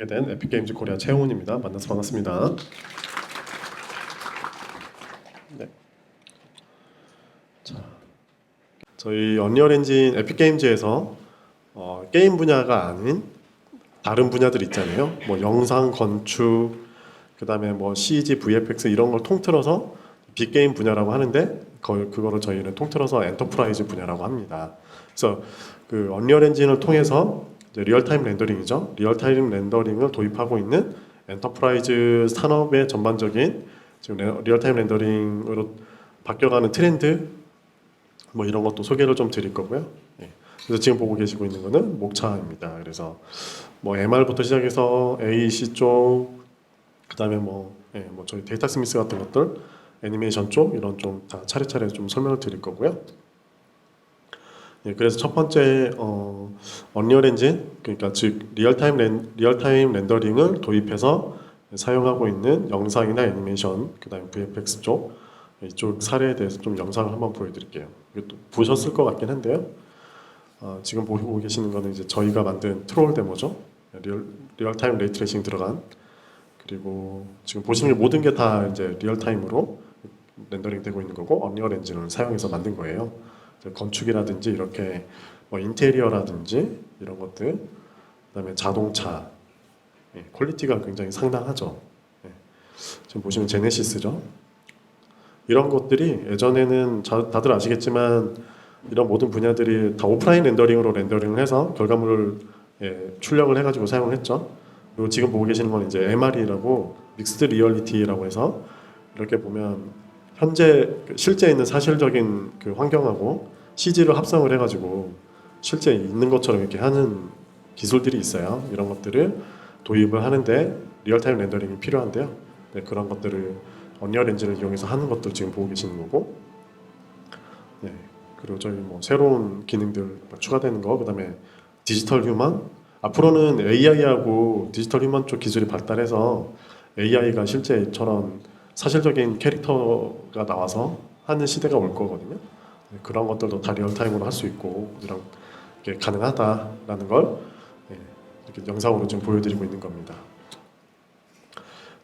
된 에픽게임즈 코리아 최홍훈입니다. 만나서 반갑습니다. 네. 자, 저희 언리얼 엔진 에픽게임즈에서 게임 분야가 아닌 다른 분야들 있잖아요. 뭐 영상 건축, 그다음에 뭐 CG, VFX 이런 걸 통틀어서 빅게임 분야라고 하는데 그거를 저희는 통틀어서 엔터프라이즈 분야라고 합니다. 그래서 그 언리얼 엔진을 통해서 이제 리얼타임 렌더링이죠. 리얼타임 렌더링을 도입하고 있는 엔터프라이즈 산업의 전반적인 지금 리얼타임 렌더링으로 바뀌어가는 트렌드 뭐 이런 것도 소개를 좀 드릴 거고요. 예. 그래서 지금 보고 계시고 있는 거는 목차입니다. 그래서 뭐 MR부터 시작해서 AEC 쪽, 그다음에 뭐 저희 데이터 스미스 같은 것들, 애니메이션 쪽 이런 좀 다 차례차례 좀 설명을 드릴 거고요. 예, 그래서 첫 번째 언리얼 엔진, 그러니까 즉 리얼타임 렌더링을 도입해서 사용하고 있는 영상이나 애니메이션, 그다음에 VFX 쪽 이쪽 사례에 대해서 좀 영상을 한번 보여드릴게요. 이것도 보셨을 것 같긴 한데요. 지금 보고 계시는 거는 이제 저희가 만든 트롤 데모죠. 리얼타임 레이트레이싱 들어간, 그리고 지금 보시는 모든 게 다 이제 리얼타임으로 렌더링 되고 있는 거고 언리얼 엔진을 사용해서 만든 거예요. 건축이라든지 이렇게 뭐 인테리어라든지 이런 것들, 그다음에 자동차, 퀄리티가 굉장히 상당하죠. 지금 보시면 제네시스죠. 이런 것들이 예전에는 다들 아시겠지만 이런 모든 분야들이 다 오프라인 렌더링으로 렌더링을 해서 결과물을 출력을 해가지고 사용을 했죠. 그리고 지금 보고 계시는 건 이제 MR이라고 믹스드 리얼리티라고 해서 이렇게 보면 현재 실제 있는 사실적인 그 환경하고 CG를 합성을 해가지고 실제 있는 것처럼 이렇게 하는 기술들이 있어요. 이런 것들을 도입을 하는데 리얼타임 렌더링이 필요한데요. 네, 그런 것들을 언리얼 엔진을 이용해서 하는 것도 지금 보고 계시는 거고, 네, 그리고 저희 뭐 새로운 기능들 추가되는 거, 그다음에 디지털 휴먼, 앞으로는 AI하고 디지털 휴먼 쪽 기술이 발달해서 AI가 실제처럼 사실적인 캐릭터가 나와서 하는 시대가 올 거거든요. 네, 그런 것들도 다 리얼타임으로 할 수 있고 이런 게 가능하다라는 걸 이렇게 영상으로 지금 보여드리고 있는 겁니다.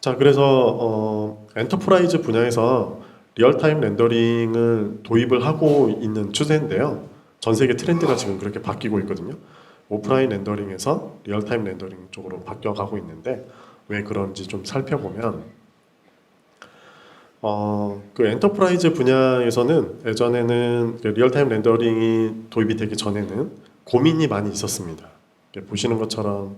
자, 그래서 엔터프라이즈 분야에서 리얼타임 렌더링을 도입을 하고 있는 추세인데요. 전 세계 트렌드가 지금 그렇게 바뀌고 있거든요. 오프라인 렌더링에서 리얼타임 렌더링 쪽으로 바뀌어가고 있는데 왜 그런지 좀 살펴보면 그 엔터프라이즈 분야에서는 예전에는 그 리얼타임 렌더링이 도입이 되기 전에는 고민이 많이 있었습니다. 보시는 것처럼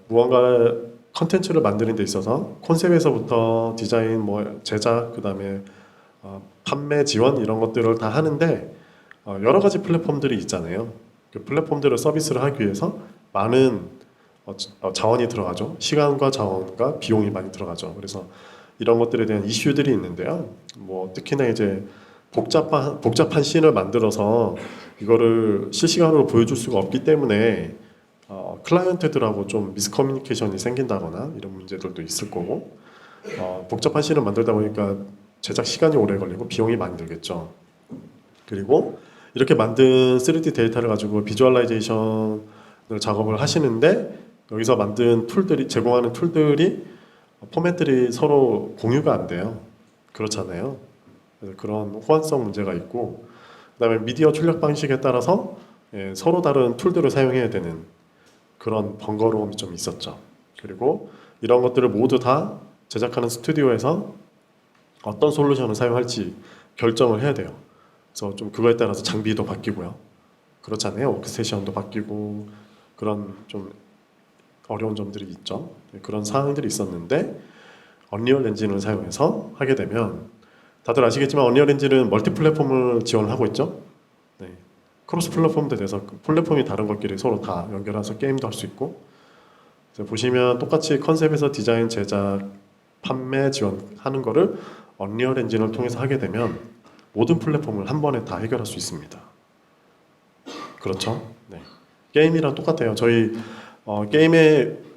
무언가 컨텐츠를 만드는 데 있어서 콘셉트에서부터 디자인, 뭐 제작, 그다음에 판매 지원 이런 것들을 다 하는데 여러 가지 플랫폼들이 있잖아요. 그 플랫폼들을 서비스를 하기 위해서 많은 자원이 들어가죠. 시간과 자원과 비용이 많이 들어가죠. 그래서 이런 것들에 대한 이슈들이 있는데요. 뭐 특히나 이제 복잡한 씬을 만들어서 이거를 실시간으로 보여줄 수가 없기 때문에 클라이언트들하고 좀 미스커뮤니케이션이 생긴다거나 이런 문제들도 있을 거고, 복잡한 씬을 만들다 보니까 제작 시간이 오래 걸리고 비용이 많이 들겠죠. 그리고 이렇게 만든 3D 데이터를 가지고 비주얼라이제이션을 작업을 하시는데 여기서 만든 툴들이 제공하는 툴들이 포맷들이 서로 공유가 안 돼요. 그렇잖아요. 그래서 그런 호환성 문제가 있고, 그다음에 미디어 출력 방식에 따라서 서로 다른 툴들을 사용해야 되는 그런 번거로움이 좀 있었죠. 그리고 이런 것들을 모두 다 제작하는 스튜디오에서 어떤 솔루션을 사용할지 결정을 해야 돼요. 그래서 좀 그거에 따라서 장비도 바뀌고요. 그렇잖아요. 워크스테이션도 바뀌고 그런 좀 어려운 점들이 있죠. 그런 사항들이 있었는데 언리얼 엔진을 사용해서 하게 되면 다들 아시겠지만 언리얼 엔진은 멀티 플랫폼을 지원을 하고 있죠. 네. 크로스 플랫폼도 돼서 그 플랫폼이 다른 것끼리 서로 다 연결해서 게임도 할 수 있고, 보시면 똑같이 컨셉에서 디자인, 제작, 판매 지원하는 거를 언리얼 엔진을 통해서 하게 되면 모든 플랫폼을 한 번에 다 해결할 수 있습니다. 그렇죠? 네. 게임이랑 똑같아요. 저희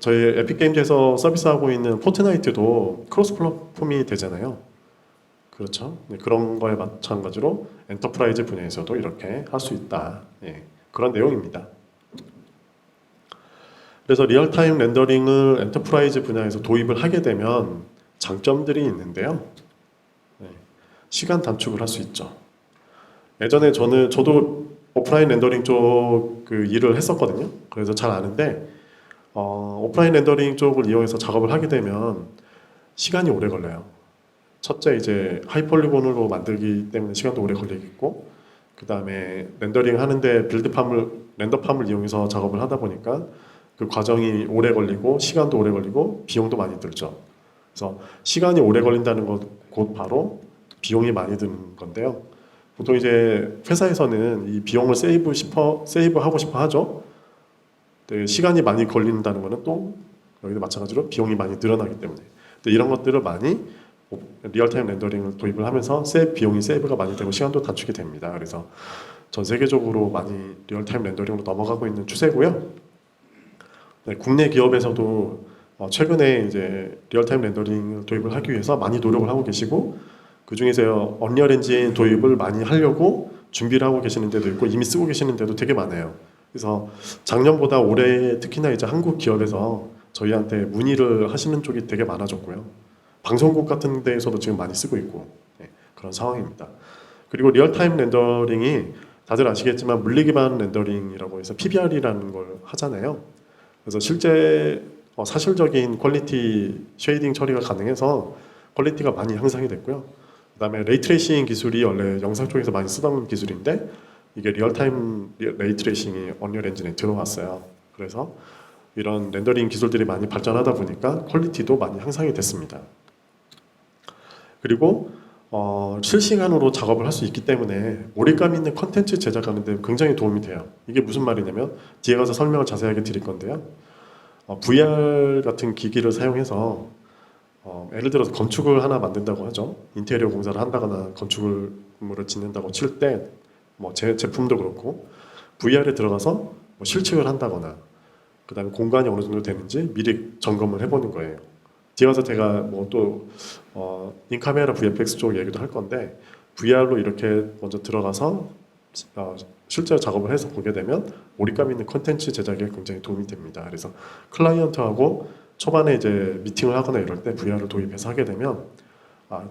저희 에픽게임즈에서 서비스하고 있는 포트나이트도 크로스 플랫폼이 되잖아요. 그렇죠? 네, 그런 거에 마찬가지로 엔터프라이즈 분야에서도 이렇게 할 수 있다. 예, 그런 내용입니다. 그래서 리얼타임 렌더링을 엔터프라이즈 분야에서 도입을 하게 되면 장점들이 있는데요. 네, 시간 단축을 할 수 있죠. 예전에 저도 오프라인 렌더링 쪽 그 일을 했었거든요. 그래서 잘 아는데 오프라인 렌더링 쪽을 이용해서 작업을 하게 되면 시간이 오래 걸려요. 첫째 이제 하이폴리곤으로 만들기 때문에 시간도 오래 걸리겠고, 그 다음에 렌더링 하는데 렌더팜을 이용해서 작업을 하다 보니까 그 과정이 오래 걸리고 시간도 오래 걸리고 비용도 많이 들죠. 그래서 시간이 오래 걸린다는 것 곧 바로 비용이 많이 드는 건데요. 보통 이제 회사에서는 이 비용을 세이브하고 싶어 하죠. 근데 시간이 많이 걸린다는 것은 또 여기도 마찬가지로 비용이 많이 늘어나기 때문에, 근데 이런 것들을 많이 리얼타임 렌더링을 도입을 하면서 비용이 세이브가 많이 되고 시간도 단축이 됩니다. 그래서 전 세계적으로 많이 리얼타임 렌더링으로 넘어가고 있는 추세고요. 네, 국내 기업에서도 최근에 이제 리얼타임 렌더링을 도입을 하기 위해서 많이 노력을 하고 계시고, 그 중에서 언리얼 엔진 도입을 많이 하려고 준비를 하고 계시는 데도 있고 이미 쓰고 계시는 데도 되게 많아요. 그래서 작년보다 올해 특히나 이제 한국 기업에서 저희한테 문의를 하시는 쪽이 되게 많아졌고요. 방송국 같은 데에서도 지금 많이 쓰고 있고, 네, 그런 상황입니다. 그리고 리얼타임 렌더링이 다들 아시겠지만 물리 기반 렌더링이라고 해서 PBR이라는 걸 하잖아요. 그래서 실제 사실적인 퀄리티 쉐이딩 처리가 가능해서 퀄리티가 많이 향상이 됐고요. 그다음에 레이트레이싱 기술이 원래 영상 쪽에서 많이 쓰던 기술인데 이게 리얼타임 레이트레이싱이 언리얼 엔진에 들어왔어요. 그래서 이런 렌더링 기술들이 많이 발전하다 보니까 퀄리티도 많이 향상이 됐습니다. 그리고 실시간으로 작업을 할 수 있기 때문에 몰입감 있는 컨텐츠 제작하는 데 굉장히 도움이 돼요. 이게 무슨 말이냐면 뒤에 가서 설명을 자세하게 드릴 건데요. VR 같은 기기를 사용해서 예를 들어서 건축을 하나 만든다고 하죠. 인테리어 공사를 한다거나 건축물을 짓는다고 칠 때 뭐 제품도 그렇고 VR에 들어가서 뭐 실측을 한다거나 그 다음에 공간이 어느 정도 되는지 미리 점검을 해보는 거예요. 뒤에 가서 제가 뭐 또 인카메라 VFX 쪽 얘기도 할 건데 VR로 이렇게 먼저 들어가서 실제로 작업을 해서 보게 되면 몰입감 있는 컨텐츠 제작에 굉장히 도움이 됩니다. 그래서 클라이언트하고 초반에 이제 미팅을 하거나 이럴 때 VR을 도입해서 하게 되면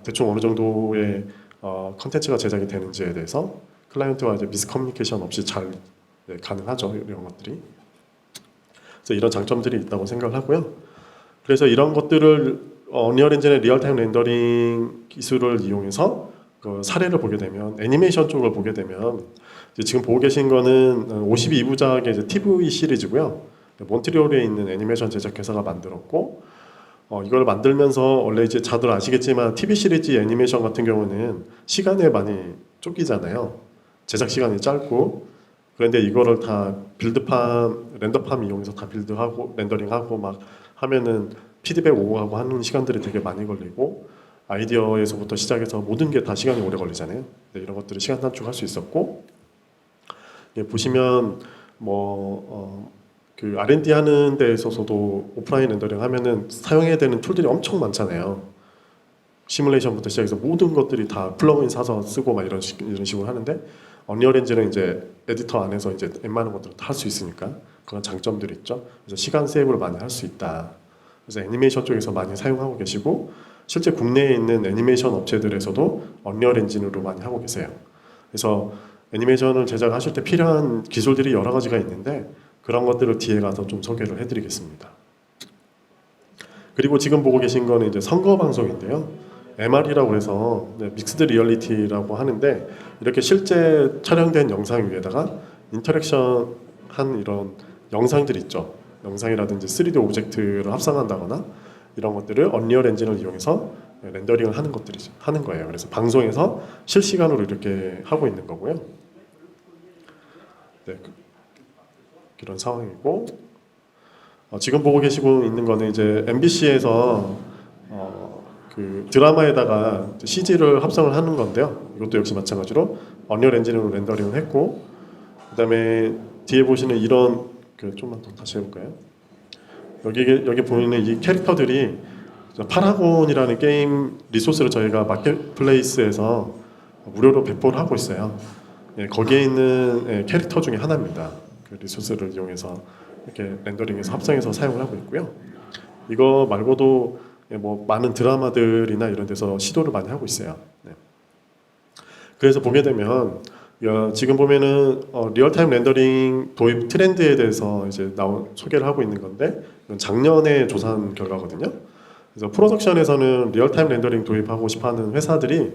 대충 어느 정도의 컨텐츠가 제작이 되는지에 대해서 클라이언트와 이제 미스커뮤니케이션 없이 잘 가능하죠. 이런 것들이. 그래서 이런 장점들이 있다고 생각을 하고요. 그래서 이런 것들을 언리얼 엔진의 리얼타임 렌더링 기술을 이용해서 그 사례를 보게 되면 애니메이션 쪽을 보게 되면 지금 보고 계신 거는 52부작의 이제 TV 시리즈고요. 몬트리올에 있는 애니메이션 제작 회사가 만들었고 이걸 만들면서 원래 이제 다들 아시겠지만 TV 시리즈 애니메이션 같은 경우는 시간에 많이 쫓기잖아요. 제작 시간이 짧고 그런데 이거를 다 렌더팜 이용해서 다 빌드하고 렌더링하고 막 하면은 피드백 오고 하고 하는 시간들이 되게 많이 걸리고 아이디어에서부터 시작해서 모든 게 다 시간이 오래 걸리잖아요. 이런 것들을 시간 단축할 수 있었고 보시면 그 R&D 하는 데 있어서도 오프라인 렌더링 하면은 사용해야 되는 툴들이 엄청 많잖아요. 시뮬레이션부터 시작해서 모든 것들이 다 플러그인 사서 쓰고 막 이런 식으로 하는데 언리얼 엔진은 이제 에디터 안에서 이제 웬만한 것들을 다 할 수 있으니까 그런 장점들이 있죠. 그래서 시간 세이브를 많이 할 수 있다. 그래서 애니메이션 쪽에서 많이 사용하고 계시고 실제 국내에 있는 애니메이션 업체들에서도 언리얼 엔진으로 많이 하고 계세요. 그래서 애니메이션을 제작하실 때 필요한 기술들이 여러 가지가 있는데 그런 것들을 뒤에 가서 좀 소개를 해드리겠습니다. 그리고 지금 보고 계신 거는 이제 선거 방송인데요. MR이라고 해서 믹스드 리얼리티라고 하는데 이렇게 실제 촬영된 영상 위에다가 인터랙션 한 이런 영상들 있죠. 영상이라든지 3D 오브젝트를 합성한다거나 이런 것들을 언리얼 엔진을 이용해서 렌더링을 하는 거예요. 그래서 방송에서 실시간으로 이렇게 하고 있는 거고요. 네, 이런 상황이고 지금 보고 계시고 있는 거는 이제 MBC에서 그 드라마에다가 CG를 합성을 하는 건데요. 이것도 역시 마찬가지로 언리얼 엔진으로 렌더링을 했고 그다음에 뒤에 보시는 이런 좀만 더 다시 해볼까요? 여기 보이는 이 캐릭터들이 파라곤이라는 게임 리소스를 저희가 마켓플레이스에서 무료로 배포를 하고 있어요. 거기에 있는 캐릭터 중에 하나입니다. 그 리소스를 이용해서 이렇게 렌더링해서 합성해서 사용을 하고 있고요. 이거 말고도 뭐 많은 드라마들이나 이런 데서 시도를 많이 하고 있어요. 네. 그래서 보게 되면 지금 보면은 리얼타임 렌더링 도입 트렌드에 대해서 이제 소개를 하고 있는 건데 이건 작년에 조사한 결과거든요. 그래서 프로덕션에서는 리얼타임 렌더링 도입하고 싶어하는 회사들이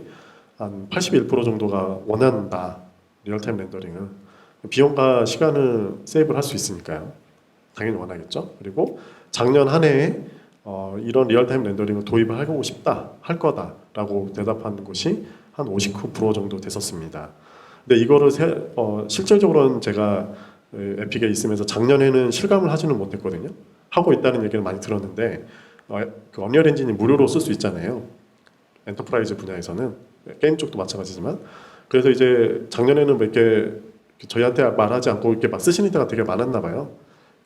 한 81% 정도가 원한다. 리얼타임 렌더링을 비용과 시간을 세이브를 할 수 있으니까요. 당연히 원하겠죠. 그리고 작년 한 해에 이런 리얼타임 렌더링을 도입을 하고 싶다, 할 거다라고 대답하는 곳이 한 59% 정도 됐었습니다. 근데 이거를 실질적으로는 제가 에픽에 있으면서 작년에는 실감을 하지는 못했거든요. 하고 있다는 얘기를 많이 들었는데 그 언리얼 엔진이 무료로 쓸 수 있잖아요. 엔터프라이즈 분야에서는 게임 쪽도 마찬가지지만 그래서 이제 작년에는 뭐 이렇게 저희한테 말하지 않고 이렇게 막 쓰시는 데가 되게 많았나 봐요.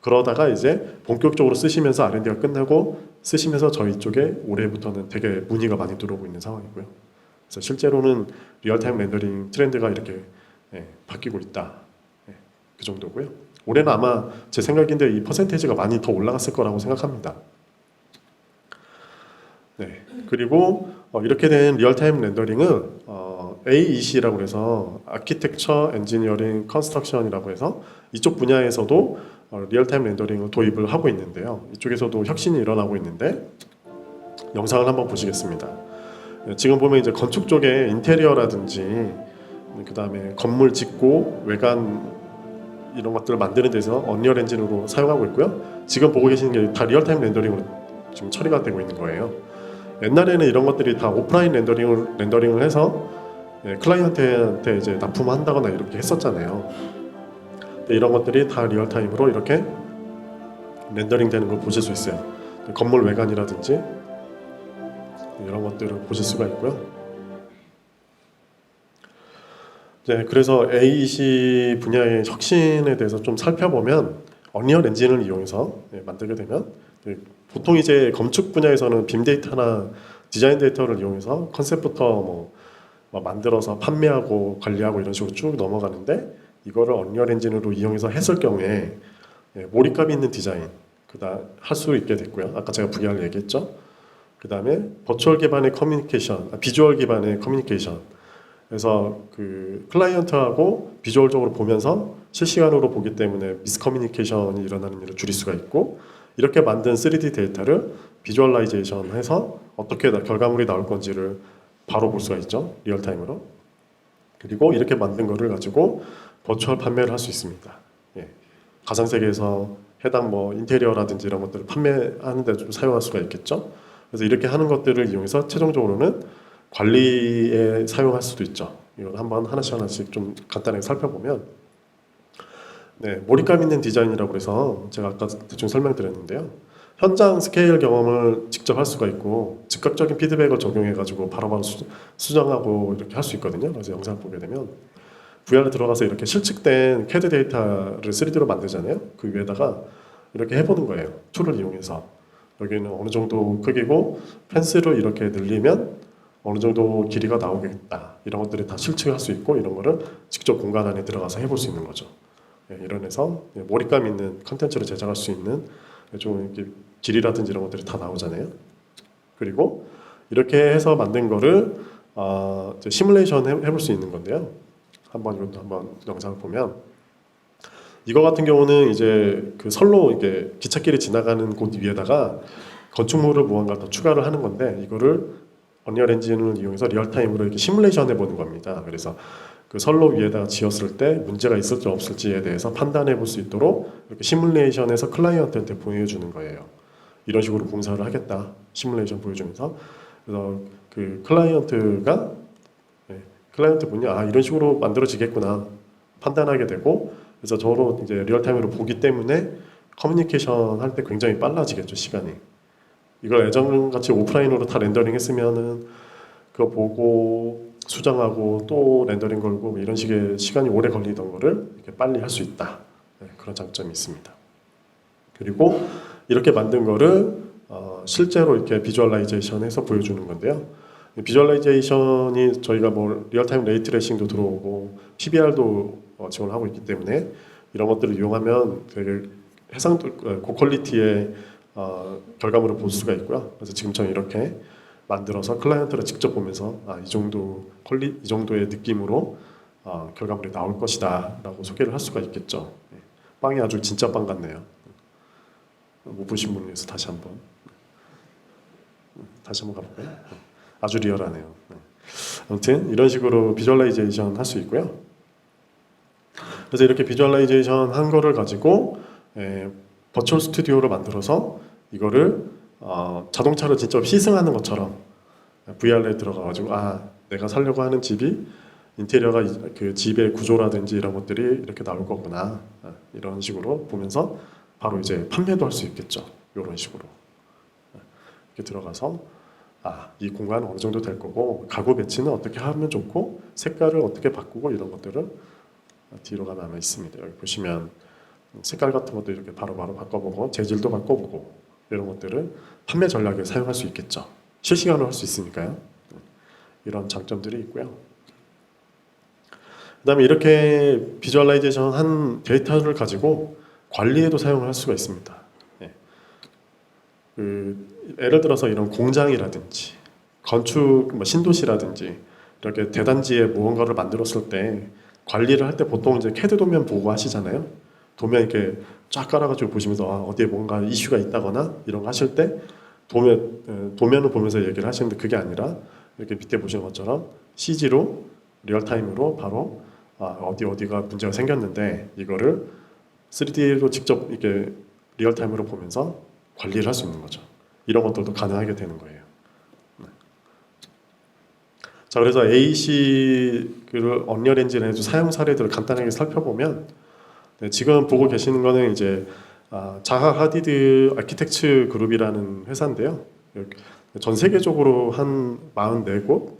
그러다가 이제 본격적으로 쓰시면서 R&D가 끝나고 쓰시면서 저희 쪽에 올해부터는 되게 문의가 많이 들어오고 있는 상황이고요. 그래서 실제로는 리얼타임 렌더링 트렌드가 이렇게 바뀌고 있다. 그 정도고요. 올해는 아마 제 생각인데 이 퍼센테이지가 많이 더 올라갔을 거라고 생각합니다. 네. 그리고 이렇게 된 리얼타임 렌더링은 AEC라고 해서 아키텍처 엔지니어링 컨스트럭션이라고 해서 이쪽 분야에서도 리얼타임 렌더링을 도입을 하고 있는데요. 이쪽에서도 혁신이 일어나고 있는데 영상을 한번 보시겠습니다. 지금 보면 이제 건축 쪽에 인테리어라든지 그 다음에 건물 짓고 외관 이런 것들을 만드는 데서 언리얼 엔진으로 사용하고 있고요. 지금 보고 계시는 게 다 리얼타임 렌더링으로 지금 처리가 되고 있는 거예요. 옛날에는 이런 것들이 다 오프라인 렌더링을 해서 클라이언트한테 이제 납품한다거나 이렇게 했었잖아요. 근데 이런 것들이 다 리얼타임으로 이렇게 렌더링 되는 걸 보실 수 있어요. 건물 외관이라든지 이런 것들을 보실 수가 있고요. 네, 그래서 AEC 분야의 혁신에 대해서 좀 살펴보면 언리얼 엔진을 이용해서 만들게 되면 보통 이제 건축 분야에서는 빔데이터나 디자인 데이터를 이용해서 컨셉부터 뭐 만들어서 판매하고 관리하고 이런 식으로 쭉 넘어가는데 이거를 언리얼 엔진으로 이용해서 했을 경우에 몰입감 있는 디자인 할 수 있게 됐고요. 아까 제가 VR을 얘기했죠. 그 다음에 버추얼 기반의 커뮤니케이션, 비주얼 기반의 커뮤니케이션. 그래서 그 클라이언트하고 비주얼적으로 보면서 실시간으로 보기 때문에 미스커뮤니케이션이 일어나는 일을 줄일 수가 있고 이렇게 만든 3D 데이터를 비주얼라이제이션 해서 어떻게 결과물이 나올 건지를 바로 볼 수가 있죠. 리얼타임으로. 그리고 이렇게 만든 거를 가지고 버추얼 판매를 할 수 있습니다. 가상세계에서 해당 뭐 인테리어라든지 이런 것들을 판매하는 데 좀 사용할 수가 있겠죠. 그래서 이렇게 하는 것들을 이용해서 최종적으로는 관리에 사용할 수도 있죠. 이걸 한번 하나씩 좀 간단하게 살펴보면 몰입감 있는 디자인이라고 해서 제가 아까 대충 설명드렸는데요. 현장 스케일 경험을 직접 할 수가 있고 즉각적인 피드백을 적용해가지고 바로바로 수정하고 이렇게 할 수 있거든요. 그래서 영상을 보게 되면 VR에 들어가서 이렇게 실측된 CAD 데이터를 3D로 만들잖아요. 그 위에다가 이렇게 해보는 거예요. 툴을 이용해서 여기는 어느 정도 크기고 펜스를 이렇게 늘리면 어느 정도 길이가 나오겠다. 이런 것들을 다 실측할 수 있고 이런 거를 직접 공간 안에 들어가서 해볼 수 있는 거죠. 이런해서 몰입감 있는 컨텐츠를 제작할 수 있는 좀 이렇게 길이라든지 이런 것들이 다 나오잖아요. 그리고 이렇게 해서 만든 거를 시뮬레이션 해볼 수 있는 건데요. 이것도 한번 영상을 보면 이거 같은 경우는 이제 그 선로 이게 기찻길이 지나가는 곳 위에다가 건축물을 무언가 더 추가를 하는 건데 이거를 언리얼 엔진을 이용해서 리얼타임으로 이렇게 시뮬레이션 해보는 겁니다. 그래서 그 선로 위에다가 지었을 때 문제가 있을지 없을지에 대해서 판단해 볼 수 있도록 이렇게 시뮬레이션해서 클라이언트한테 보여주는 거예요. 이런 식으로 공사를 하겠다. 시뮬레이션 보여주면서 그래서 그 클라이언트가 클라이언트 분이 이런 식으로 만들어지겠구나 판단하게 되고 그래서 저로 이제 리얼타임으로 보기 때문에 커뮤니케이션 할 때 굉장히 빨라지겠죠 시간이. 이걸 예전같이 오프라인으로 다 렌더링 했으면은 그거 보고 수정하고 또 렌더링 걸고 이런 식의 시간이 오래 걸리던 거를 이렇게 빨리 할 수 있다. 그런 장점이 있습니다. 그리고 이렇게 만든 거를 실제로 이렇게 비주얼라이제이션해서 보여주는 건데요. 비주얼라이제이션이 저희가 뭐 리얼타임 레이트레이싱도 들어오고 PBR도 지원하고 있기 때문에 이런 것들을 이용하면 되게 고퀄리티의 결과물을 볼 수가 있고요. 그래서 지금처럼 이렇게 만들어서 클라이언트를 직접 보면서 이 정도의 느낌으로 결과물이 나올 것이다라고 소개를 할 수가 있겠죠. 빵이 아주 진짜 빵 같네요. 못 보신 분을 위해서 다시 한번 가볼까요? 아주 리얼하네요. 아무튼 이런 식으로 비주얼라이제이션 할 수 있고요. 그래서 이렇게 비주얼라이제이션 한 거를 가지고 버추얼 스튜디오를 만들어서 이거를 자동차를 직접 시승하는 것처럼 VR에 들어가가지고 내가 살려고 하는 집이 인테리어가 그 집의 구조라든지 이런 것들이 이렇게 나올 거구나, 이런 식으로 보면서 바로 이제 판매도 할 수 있겠죠. 이런 식으로 이렇게 들어가서 이 공간은 어느 정도 될 거고 가구 배치는 어떻게 하면 좋고 색깔을 어떻게 바꾸고 이런 것들을 뒤로가 남아 있습니다. 여기 보시면 색깔 같은 것도 이렇게 바로바로 바꿔보고 재질도 바꿔보고 이런 것들을 판매 전략에 사용할 수 있겠죠. 실시간으로 할 수 있으니까요. 이런 장점들이 있고요. 그 다음에 이렇게 비주얼라이제이션 한 데이터를 가지고 관리에도 사용을 할 수가 있습니다. 예를 들어서 이런 공장이라든지 건축 신도시라든지 이렇게 대단지에 무언가를 만들었을 때 관리를 할 때 보통 이제 CAD 도면 보고 하시잖아요. 도면 이렇게 쫙 깔아가지고 보시면서 어디에 뭔가 이슈가 있다거나 이런 거 하실 때 도면을 보면서 얘기를 하시는데, 그게 아니라 이렇게 밑에 보시는 것처럼 CG로 리얼타임으로 바로 어디가 문제가 생겼는데 이거를 3D로 직접 이렇게 리얼타임으로 보면서 관리를 할 수 있는 거죠. 이런 것들도 가능하게 되는 거예요. 자, 그래서 AEC를 언리얼 엔진에도 사용 사례들을 간단하게 살펴보면, 지금 보고 계시는 거는 이제 자하 하디드 아키텍처 그룹이라는 회사인데요. 전 세계적으로 한 44곳,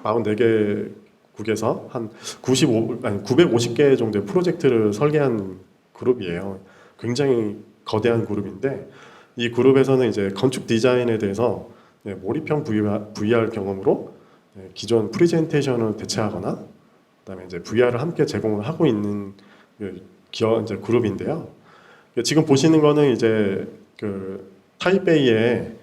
44개국에서 한 950개 정도의 프로젝트를 설계한 그룹이에요. 굉장히 거대한 그룹인데, 이 그룹에서는 이제 건축 디자인에 대해서 몰입형 VR 경험으로 기존 프레젠테이션을 대체하거나, 그다음에 이제 VR을 함께 제공을 하고 있는 이제 그룹인데요. 지금 보시는 거는 이제 그 타이베이의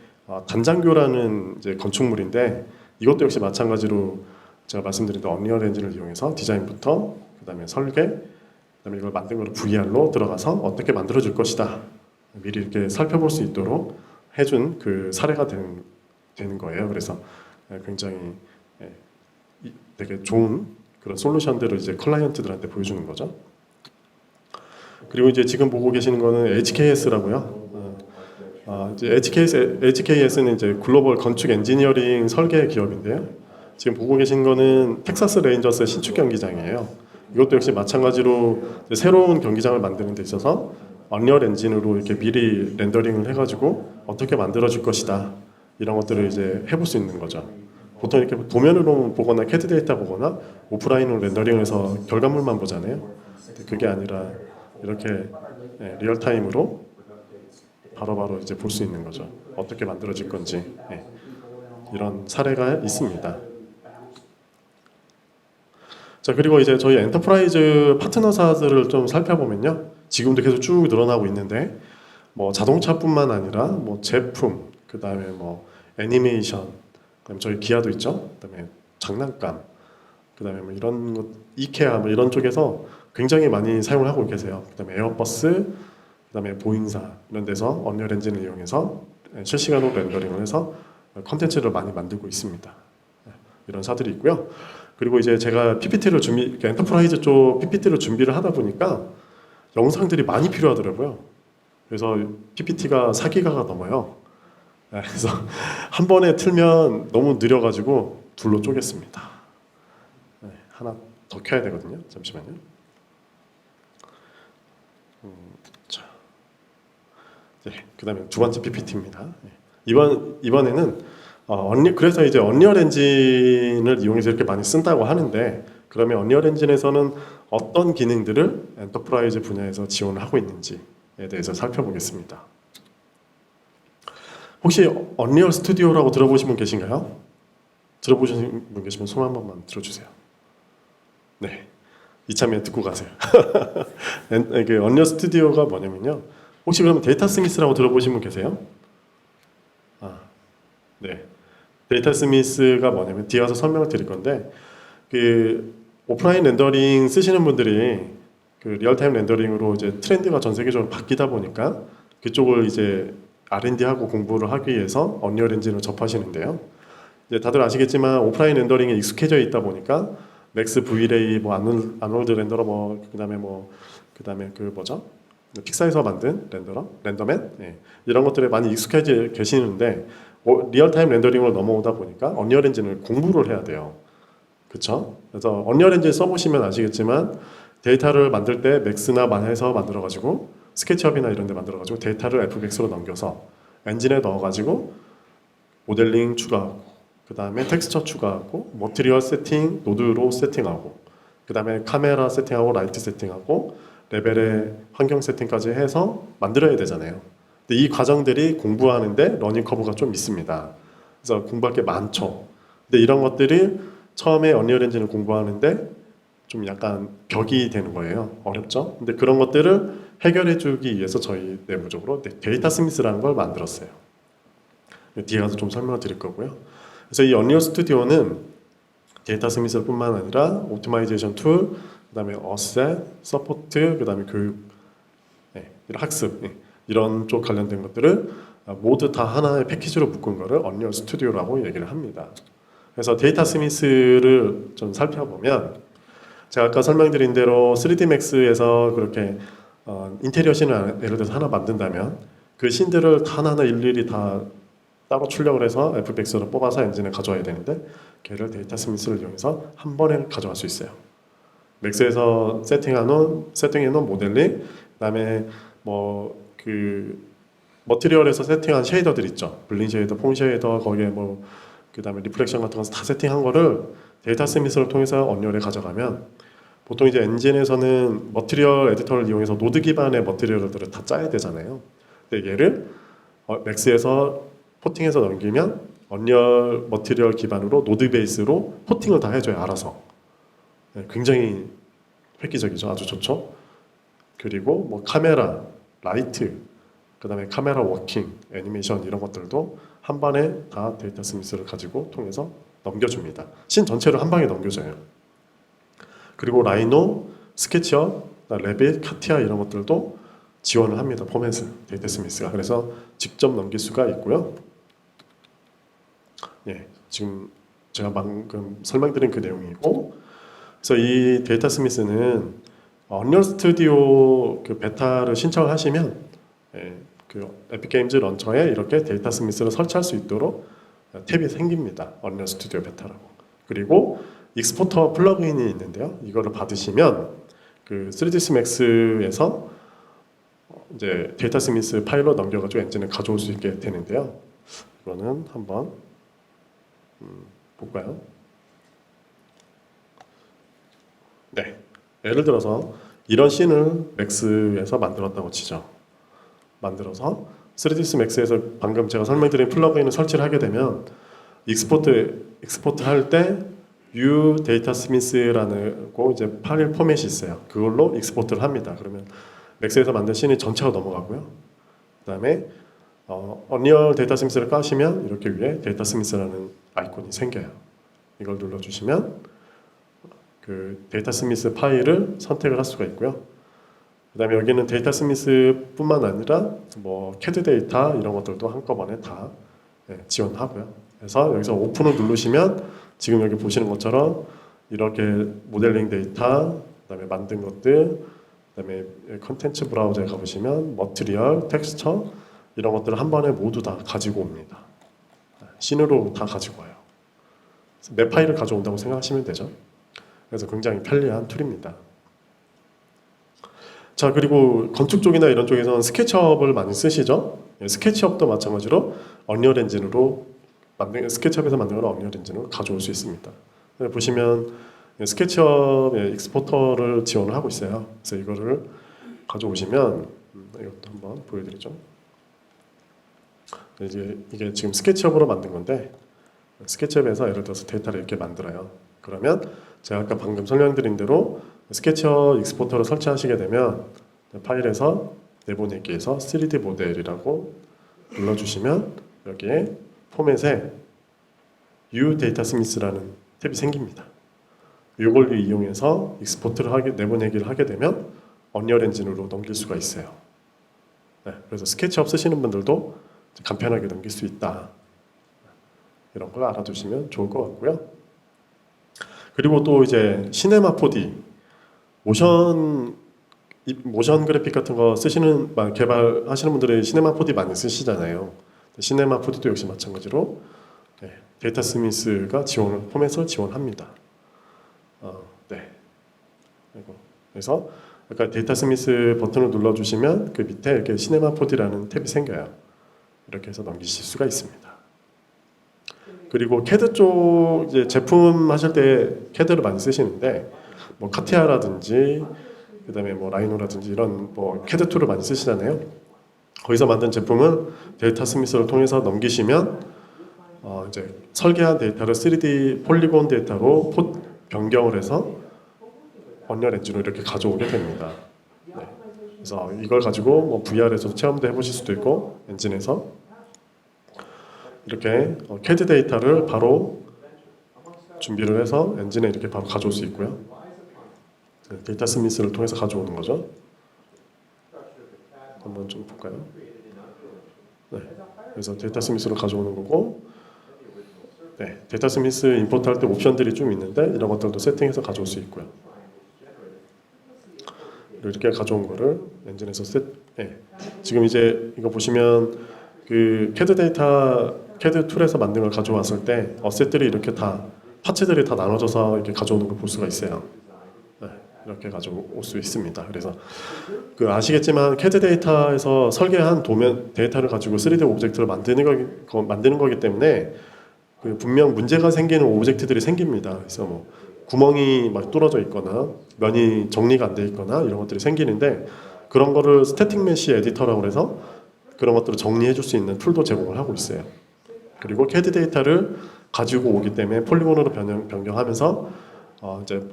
단장교라는 이제 건축물인데, 이것도 역시 마찬가지로 제가 말씀드린 언리얼 엔진을 이용해서 디자인부터 그다음에 설계, 그다음에 이걸 만든 걸 VR로 들어가서 어떻게 만들어질 것이다 미리 이렇게 살펴볼 수 있도록 해준 그 사례가 되는 거예요. 그래서 굉장히 되게 좋은 그런 솔루션들을 이제 클라이언트들한테 보여주는 거죠. 그리고 이제 지금 보고 계시는 거는 HKS라고요. 이제 HKS는 이제 글로벌 건축 엔지니어링 설계 기업인데요. 지금 보고 계신 거는 텍사스 레인저스의 신축 경기장이에요. 이것도 역시 마찬가지로 새로운 경기장을 만드는 데 있어서 언리얼 엔진으로 이렇게 미리 렌더링을 해가지고 어떻게 만들어질 것이다, 이런 것들을 이제 해볼 수 있는 거죠. 보통 이렇게 도면으로 보거나 CAD 데이터 보거나 오프라인으로 렌더링을 해서 결과물만 보잖아요. 그게 아니라 이렇게 리얼타임으로 바로바로 이제 볼 수 있는 거죠. 어떻게 만들어질 건지. 이런 사례가 있습니다. 자, 그리고 이제 저희 엔터프라이즈 파트너사들을 좀 살펴보면요, 지금도 계속 쭉 늘어나고 있는데, 뭐 자동차뿐만 아니라 뭐 제품, 그 다음에 뭐 애니메이션, 그다음에 저희 기아도 있죠. 그다음에 장난감, 그다음에 뭐 이런 것, 이케아 뭐 이런 쪽에서 굉장히 많이 사용을 하고 계세요. 그다음에 에어버스, 그다음에 보잉사 이런 데서 언리얼 엔진을 이용해서 실시간으로 렌더링을 해서 컨텐츠를 많이 만들고 있습니다. 이런 사들이 있고요. 그리고 이제 제가 PPT를 엔터프라이즈 쪽 PPT를 준비를 하다 보니까 영상들이 많이 필요하더라고요. 그래서 PPT가 4기가가 넘어요. 그래서 한 번에 틀면 너무 느려가지고 둘로 쪼갰습니다. 하나 더 켜야 되거든요. 잠시만요. 자, 그다음에 두 번째 PPT입니다. 이번에는 그래서 이제 언리얼 엔진을 이용해서 이렇게 많이 쓴다고 하는데, 그러면 언리얼 엔진에서는 어떤 기능들을 엔터프라이즈 분야에서 지원을 하고 있는지에 대해서 살펴보겠습니다. 혹시 언리얼 스튜디오라고 들어보신 분 계신가요? 들어보신 분 계시면 손 한 번만 들어주세요. 네, 이참에 듣고 가세요. 이게 언리얼 스튜디오가 뭐냐면요. 혹시 그러면 데이터 스미스라고 들어보신 분 계세요? 아, 네. 데이터 스미스가 뭐냐면 뒤에 가서 설명을 드릴 건데 그 오프라인 렌더링 쓰시는 분들이 그 리얼타임 렌더링으로 이제 트렌드가 전 세계적으로 바뀌다 보니까 그쪽을 이제 R&D하고 공부를 하기 위해서 언리얼 엔진을 접하시는데요. 이제 다들 아시겠지만 오프라인 렌더링에 익숙해져 있다 보니까 맥스, 브이레이, 뭐 아놀드 렌더러, 뭐 그다음에 그 뭐죠? 픽사에서 만든 렌더맨, 예. 이런 것들에 많이 익숙해져 계시는데 리얼타임 렌더링으로 넘어오다 보니까 언리얼 엔진을 공부를 해야 돼요. 그렇죠? 그래서 언리얼 엔진 써보시면 아시겠지만 데이터를 만들 때 맥스나 만해서 만들어가지고 스케치업이나 이런 데 만들어가지고 데이터를 FBX로 넘겨서 엔진에 넣어가지고 모델링 추가하고 그 다음에 텍스처 추가하고 머티리얼 세팅, 노드로 세팅하고 그 다음에 카메라 세팅하고 라이트 세팅하고 레벨의 환경 세팅까지 해서 만들어야 되잖아요. 근데 이 과정들이 공부하는데 러닝 커브가 좀 있습니다. 그래서 공부할 게 많죠. 근데 이런 것들이 처음에 언리얼 엔진을 공부하는데 좀 약간 벽이 되는 거예요. 어렵죠? 근데 그런 것들을 해결해 주기 위해서 저희 내부적으로 데이터 스미스라는 걸 만들었어요. 뒤에 가서 좀 설명을 드릴 거고요. 그래서 이 언리얼 스튜디오는 데이터 스미스뿐만 아니라 오토마이제이션 툴, 그다음에 어셋, 서포트, 그다음에 교육, 이런 학습 이런 쪽 관련된 것들을 모두 다 하나의 패키지로 묶은 거를 언리얼 스튜디오라고 얘기를 합니다. 그래서 데이터 스미스를 좀 살펴보면 제가 아까 설명드린 대로 3D 맥스에서 그렇게 인테리어 씬을 예를 들어서 하나 만든다면 그 씬들을 하나하나 일일이 다 따로 출력을 해서 FBX로 뽑아서 엔진에 가져와야 되는데 걔를 데이터 스미스를 이용해서 한 번에 가져갈 수 있어요. 맥스에서 세팅해놓은 모델링, 그다음에 뭐 그 머티리얼에서 세팅한 쉐이더들 있죠. 블링 쉐이더, 폼 쉐이더, 거기에 뭐 그다음에 리플렉션 같은 거 다 세팅한 거를 데이터 스미스를 통해서 언리얼에 가져가면 보통 이제 엔진에서는 머티리얼 에디터를 이용해서 노드 기반의 머티리얼들을 다 짜야 되잖아요. 근데 얘를 맥스에서 포팅해서 넘기면 언리얼 머티리얼 기반으로 노드 베이스로 포팅을 다 해줘요. 알아서. 굉장히 획기적이죠. 아주 좋죠. 그리고 뭐 카메라, 라이트, 그 다음에 카메라 워킹, 애니메이션 이런 것들도 한 번에 다 데이터 스미스를 가지고 통해서 넘겨줍니다. 씬 전체를 한 방에 넘겨줘요. 그리고 라이노, 스케치업, 레빗, 카티아 이런 것들도 지원을 합니다. 포맷을 데이터 스미스가. 그래서 직접 넘길 수가 있고요. 예, 지금 제가 방금 설명드린 그 내용이고, 그래서 이 데이터 스미스는 언리얼 스튜디오 그 베타를 신청을 하시면 그 에픽게임즈 런처에 이렇게 데이터 스미스를 설치할 수 있도록 탭이 생깁니다. 언리얼 스튜디오 베타라고. 그리고 익스포터 플러그인이 있는데요. 이거를 받으시면 그 3ds max에서 이제 데이터 스미스 파일로 넘겨가지고 엔진을 가져올 수 있게 되는데요. 이거는 한번 볼까요? 네. 예를 들어서 이런 씬을 맥스에서 만들었다고 치죠. 만들어서 3ds max에서 방금 제가 설명드린 플러그인을 설치를 하게 되면 익스포트 할 때 U 데이터 스미스라는 거 이제 파일 포맷이 있어요. 그걸로 익스포트를 합니다. 그러면 맥스에서 만든 씬이 전체가 넘어가고요. 그다음에 언리얼 데이터 스미스를 까시면 이렇게 위에 데이터 스미스라는 아이콘이 생겨요. 이걸 눌러주시면 그 데이터 스미스 파일을 선택을 할 수가 있고요. 그다음에 여기는 데이터 스미스뿐만 아니라 뭐 캐드 데이터 이런 것들도 한꺼번에 다 지원하고요. 그래서 여기서 오픈을 누르시면 지금 여기 보시는 것처럼 이렇게 모델링 데이터, 그다음에 만든 것들, 그다음에 컨텐츠 브라우저에 가보시면 머티리얼, 텍스처 이런 것들을 한 번에 모두 다 가지고 옵니다. 씬으로 다 가지고 와요. 맵 파일을 가져온다고 생각하시면 되죠. 그래서 굉장히 편리한 툴입니다. 자, 그리고 건축 쪽이나 이런 쪽에서는 스케치업을 많이 쓰시죠? 스케치업도 마찬가지로 언리얼 엔진으로 스케치업에서 만든 걸 언리얼 엔진으로 가져올 수 있습니다. 보시면 스케치업의 익스포터를 지원을 하고 있어요. 그래서 이거를 가져오시면 이것도 한번 보여드리죠. 이게 지금 스케치업으로 만든 건데 스케치업에서 예를 들어서 데이터를 이렇게 만들어요. 그러면 제가 아까 방금 설명드린 대로 스케치업 익스포터를 설치하시게 되면 파일에서 내보내기에서 3D 모델이라고 눌러주시면 여기에 포맷에 U 데이터 스미스라는 탭이 생깁니다. 이걸 이용해서 익스포트를 내보내기를 하게 되면 언리얼 엔진으로 넘길 수가 있어요. 네, 그래서 스케치업 쓰시는 분들도 간편하게 넘길 수 있다. 이런 걸 알아두시면 좋을 것 같고요. 그리고 또 이제 시네마 4D 모션 그래픽 같은 거 쓰시는 개발하시는 분들이 시네마 4D 많이 쓰시잖아요. 시네마 4D도 역시 마찬가지로 데이터 스미스가 포맷을 지원합니다. 네. 그래서 아까 데이터 스미스 버튼을 눌러주시면 그 밑에 이렇게 시네마 4D라는 탭이 생겨요. 이렇게 해서 넘기실 수가 있습니다. 그리고 캐드 쪽 이제 제품 하실 때 캐드를 많이 쓰시는데 뭐 카티아라든지 그다음에 뭐 라이노라든지 이런 뭐 캐드 툴을 많이 쓰시잖아요. 거기서 만든 제품은 데이터 스미스를 통해서 넘기시면 이제 설계한 데이터를 3D 폴리곤 데이터로 변경을 해서 언리얼 엔진으로 이렇게 가져오게 됩니다. 네. 그래서 이걸 가지고 뭐 VR에서 체험도 해보실 수도 있고 엔진에서 이렇게 CAD 데이터를 바로 준비를 해서 엔진에 이렇게 바로 가져올 수 있고요. 데이터 스미스를 통해서 가져오는 거죠. 한번 좀 볼까요? 네. 그래서 데이터 스미스로 가져오는 거고, 네. 데이터 스미스 임포트 할 때 옵션들이 좀 있는데 이런 것들도 세팅해서 가져올 수 있고요. 이렇게 가져온 거를 엔진에서 네. 지금 이제 이거 보시면 그 CAD 툴에서 만든 걸 가져왔을 때 어셋들이 이렇게 다 파츠들이 다 나눠져서 이렇게 가져오는 걸 볼 수가 있어요. 네, 이렇게 가져올 수 있습니다. 그래서 그 아시겠지만 CAD 데이터에서 설계한 도면 데이터를 가지고 3D 오브젝트를 만드는 거기 때문에 그 분명 문제가 생기는 오브젝트들이 생깁니다. 그래서 뭐 구멍이 막 뚫어져 있거나 면이 정리가 안 돼 있거나 이런 것들이 생기는데 그런 거를 스태틱 메쉬 에디터라고 해서 그런 것들을 정리해 줄 수 있는 툴도 제공을 하고 있어요. 그리고 CAD 데이터를 가지고 오기 때문에 폴리곤으로 변경하면서 이제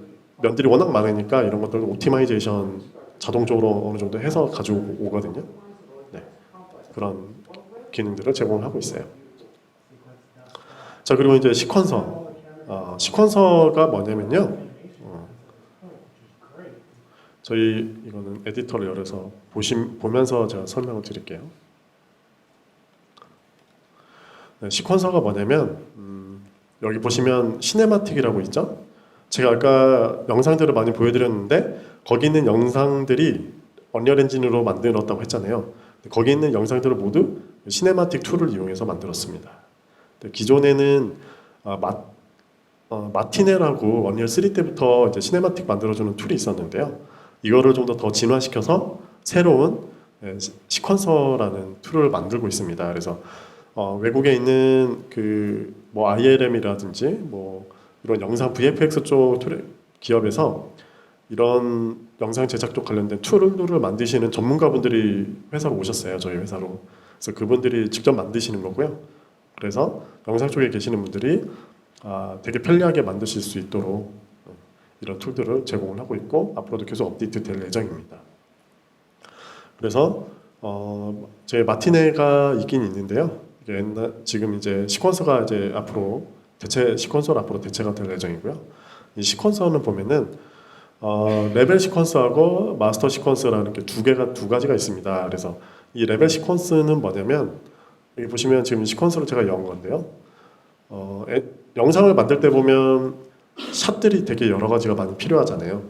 면들이 워낙 많으니까 이런 것들 옵티마이제이션 자동적으로 어느 정도 해서 가지고 오거든요. 네. 그런 기능들을 제공하고 있어요. 자, 그리고 이제 시퀀서. 시퀀서가 뭐냐면요. 저희 이거는 에디터를 열어서 보면서 제가 설명을 드릴게요. 네, 시퀀서가 뭐냐면 여기 보시면 시네마틱이라고 있죠. 제가 아까 영상들을 많이 보여드렸는데 거기 있는 영상들이 언리얼 엔진으로 만들었다고 했잖아요. 거기 있는 영상들을 모두 시네마틱 툴을 이용해서 만들었습니다. 기존에는 마티네라고 언리얼 3 때부터 이제 시네마틱 만들어주는 툴이 있었는데요. 이거를 좀 더 진화시켜서 새로운 시퀀서라는 툴을 만들고 있습니다. 그래서 외국에 있는 그 뭐 ILM이라든지 뭐 이런 영상 VFX 쪽 기업에서 이런 영상 제작 쪽 관련된 툴을 만드시는 전문가분들이 회사로 오셨어요. 저희 회사로. 그래서 그분들이 직접 만드시는 거고요. 그래서 영상 쪽에 계시는 분들이 되게 편리하게 만드실 수 있도록 이런 툴들을 제공을 하고 있고 앞으로도 계속 업데이트 될 예정입니다. 그래서 제 마티네가 있긴 있는데요. 지금 이제 시퀀서가 이제 시퀀서로 앞으로 대체가 될 예정이고요. 이 시퀀서는 보면은 레벨 시퀀스하고 마스터 시퀀스라는 게 두 가지가 있습니다. 그래서 이 레벨 시퀀스는 뭐냐면 여기 보시면 지금 시퀀서를 제가 연 건데요. 영상을 만들 때 보면 샷들이 되게 여러 가지가 많이 필요하잖아요.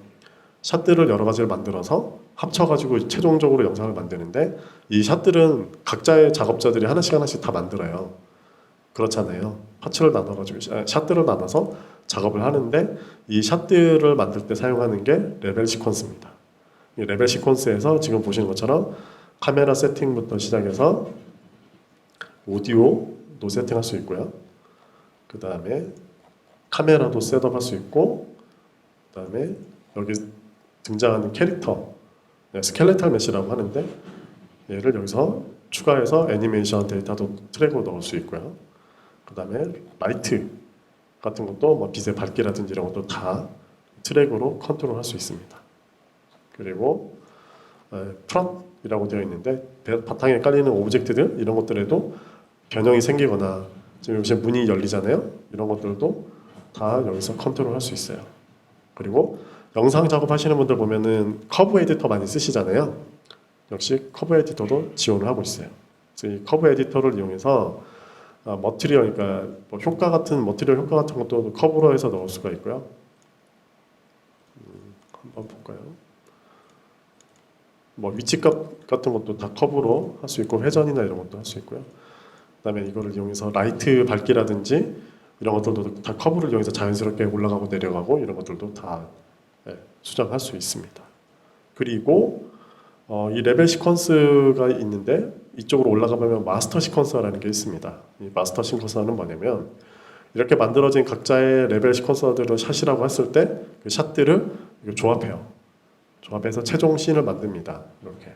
샷들을 여러 가지를 만들어서 합쳐가지고 최종적으로 영상을 만드는데 이 샷들은 각자의 작업자들이 하나씩 다 만들어요. 그렇잖아요. 샷들을 나눠서 작업을 하는데 이 샷들을 만들 때 사용하는 게 레벨 시퀀스입니다. 이 레벨 시퀀스에서 지금 보시는 것처럼 카메라 세팅부터 시작해서 오디오도 세팅할 수 있고요. 그 다음에 카메라도 셋업할 수 있고 그 다음에 여기 등장하는 캐릭터 스켈레탈 메시라고 하는데 얘를 여기서 추가해서 애니메이션 데이터도 트랙으로 넣을 수 있고요. 그 다음에 라이트 같은 것도 뭐 빛의 밝기라든지 이런 것도 다 트랙으로 컨트롤할 수 있습니다. 그리고 프론트이라고 되어 있는데 바탕에 깔리는 오브젝트들 이런 것들에도 변형이 생기거나 지금 여기서 문이 열리잖아요. 이런 것들도 다 여기서 컨트롤할 수 있어요. 그리고 영상 작업하시는 분들 보면은 커브 에디터 많이 쓰시잖아요. 역시 커브 에디터도 지원을 하고 있어요. 그래서 이 커브 에디터를 이용해서 머티리얼, 그러니까 뭐 효과 같은 머티리얼 효과 같은 것도 커브로 해서 넣을 수가 있고요. 한번 볼까요? 뭐 위치값 같은 것도 다 커브로 할 수 있고 회전이나 이런 것도 할 수 있고요. 그다음에 이거를 이용해서 라이트 밝기라든지 이런 것들도 다 커브를 이용해서 자연스럽게 올라가고 내려가고 이런 것들도 다 수정할 수 있습니다. 그리고 이 레벨 시퀀스가 있는데 이쪽으로 올라가 보면 마스터 시퀀서라는 게 있습니다. 이 마스터 시퀀서는 뭐냐면 이렇게 만들어진 각자의 레벨 시퀀서들을 샷이라고 했을 때 그 샷들을 조합해요. 조합해서 최종 씬을 만듭니다. 이렇게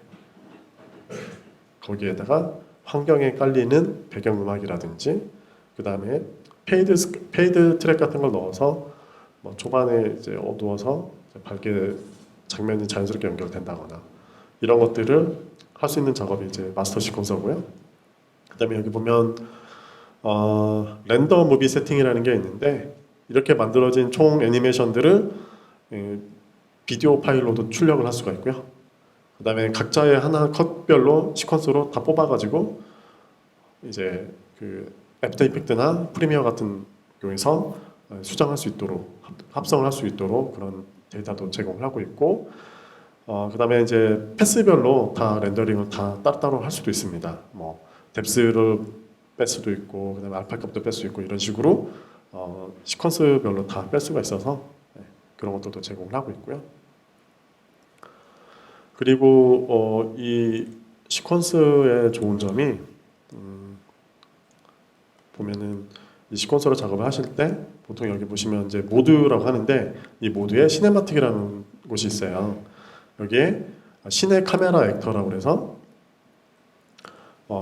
거기에다가 환경에 깔리는 배경음악이라든지 그 다음에 페이드 트랙 같은 걸 넣어서 뭐 초반에 이제 어두워서 이제 밝게 장면이 자연스럽게 연결된다거나 이런 것들을 할 수 있는 작업이 이제 마스터 시퀀서고요. 그 다음에 여기 보면 렌더 무비 세팅이라는 게 있는데 이렇게 만들어진 총 애니메이션들을 비디오 파일로도 출력을 할 수가 있고요. 그 다음에 각자의 하나 컷별로 시퀀스로 다 뽑아가지고 이제 그 애프터 이펙트나 프리미어 같은 경우에서 수정할 수 있도록 합성을 할 수 있도록 그런 데이터도 제공을 하고 있고 그 다음에 이제 패스별로 다 렌더링을 다 따로따로 할 수도 있습니다. 뭐 뎁스를 뺄 수도 있고 그 다음에 알파 값도 뺄 수 있고 이런 식으로 시퀀스별로 다 뺄 수가 있어서 그런 것들도 제공을 하고 있고요. 그리고 이 시퀀스의 좋은 점이 보면은 이 시퀀서로 작업을 하실 때 보통 여기 보시면 이제 모드라고 하는데 이 모드에 시네마틱이라는 곳이 있어요. 여기에 시네 카메라 액터라고 해서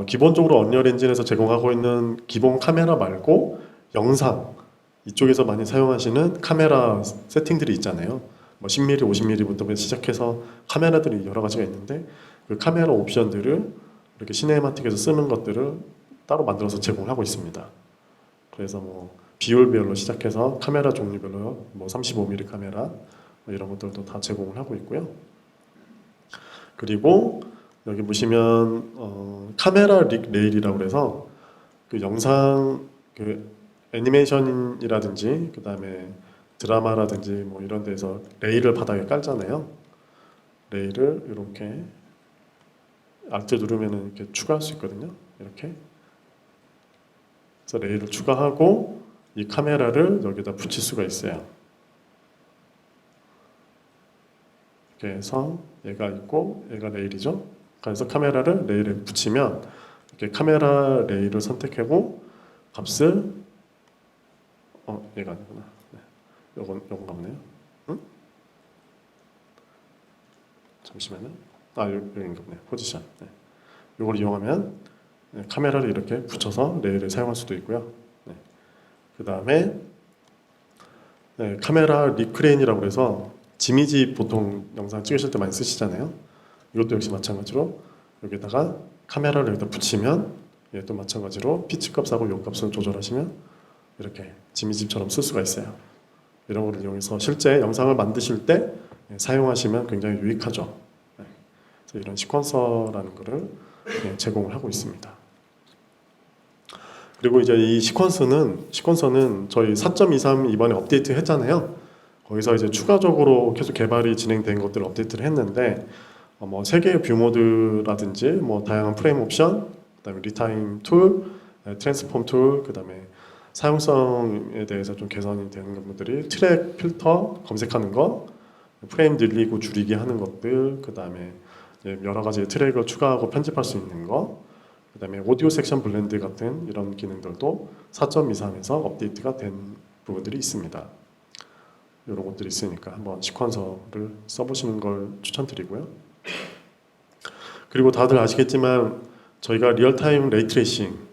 기본적으로 언리얼 엔진에서 제공하고 있는 기본 카메라 말고 영상 이쪽에서 많이 사용하시는 카메라 세팅들이 있잖아요. 뭐 10mm, 50mm부터 시작해서 카메라들이 여러 가지가 있는데 그 카메라 옵션들을 이렇게 시네마틱에서 쓰는 것들을 따로 만들어서 제공을 하고 있습니다. 그래서 뭐 비율별로 시작해서 카메라 종류별로 뭐 35mm 카메라 뭐 이런 것들도 다 제공을 하고 있고요. 그리고 여기 보시면 카메라 레일이라고 해서 그 영상 그 애니메이션이라든지 그 다음에 드라마라든지 뭐 이런 데서 레일을 바닥에 깔잖아요. 레일을 이렇게 Alt 누르면은 이렇게 추가할 수 있거든요. 이렇게. 그래서 레일을 추가하고 이 카메라를 여기다 붙일 수가 있어요. 이렇게 해서 얘가 있고 얘가 레일이죠. 그래서 카메라를 레일에 붙이면 이렇게 카메라 레일을 선택하고 값을 얘가 아니구나. 네. 요건가 보네요. 응? 잠시만요. 여긴가 보네. 포지션. 네. 요걸 이용하면 카메라를 이렇게 붙여서 레일을 사용할 수도 있고요. 네. 그 다음에 카메라 리크레인이라고 해서 지미지 보통 영상 찍으실 때 많이 쓰시잖아요. 이것도 역시 마찬가지로 여기다가 카메라를 여기다 붙이면 얘도 마찬가지로 피치 값하고 요 값을 조절하시면 이렇게 지미집처럼 쓸 수가 있어요. 이런 거를 이용해서 실제 영상을 만드실 때 사용하시면 굉장히 유익하죠. 그래서 이런 시퀀서라는 거를 제공을 하고 있습니다. 그리고 이제 이 시퀀서는 저희 4.23 이번에 업데이트 했잖아요. 거기서 이제 추가적으로 계속 개발이 진행된 것들을 업데이트를 했는데 뭐 3개의 뷰 모드라든지 뭐 다양한 프레임 옵션, 그다음에 리타임 툴, 트랜스폼 툴, 그다음에 사용성에 대해서 좀 개선이 되는 것들이 트랙 필터 검색하는 거, 프레임 늘리고 줄이기 하는 것들, 그다음에 여러 가지 트랙을 추가하고 편집할 수 있는 거, 그다음에 오디오 섹션 블렌드 같은 이런 기능들도 4.23에서 업데이트가 된 부분들이 있습니다. 이런 것들이 있으니까 한번 시퀀서를 써보시는 걸 추천드리고요. 그리고 다들 아시겠지만 저희가 리얼타임 레이트레이싱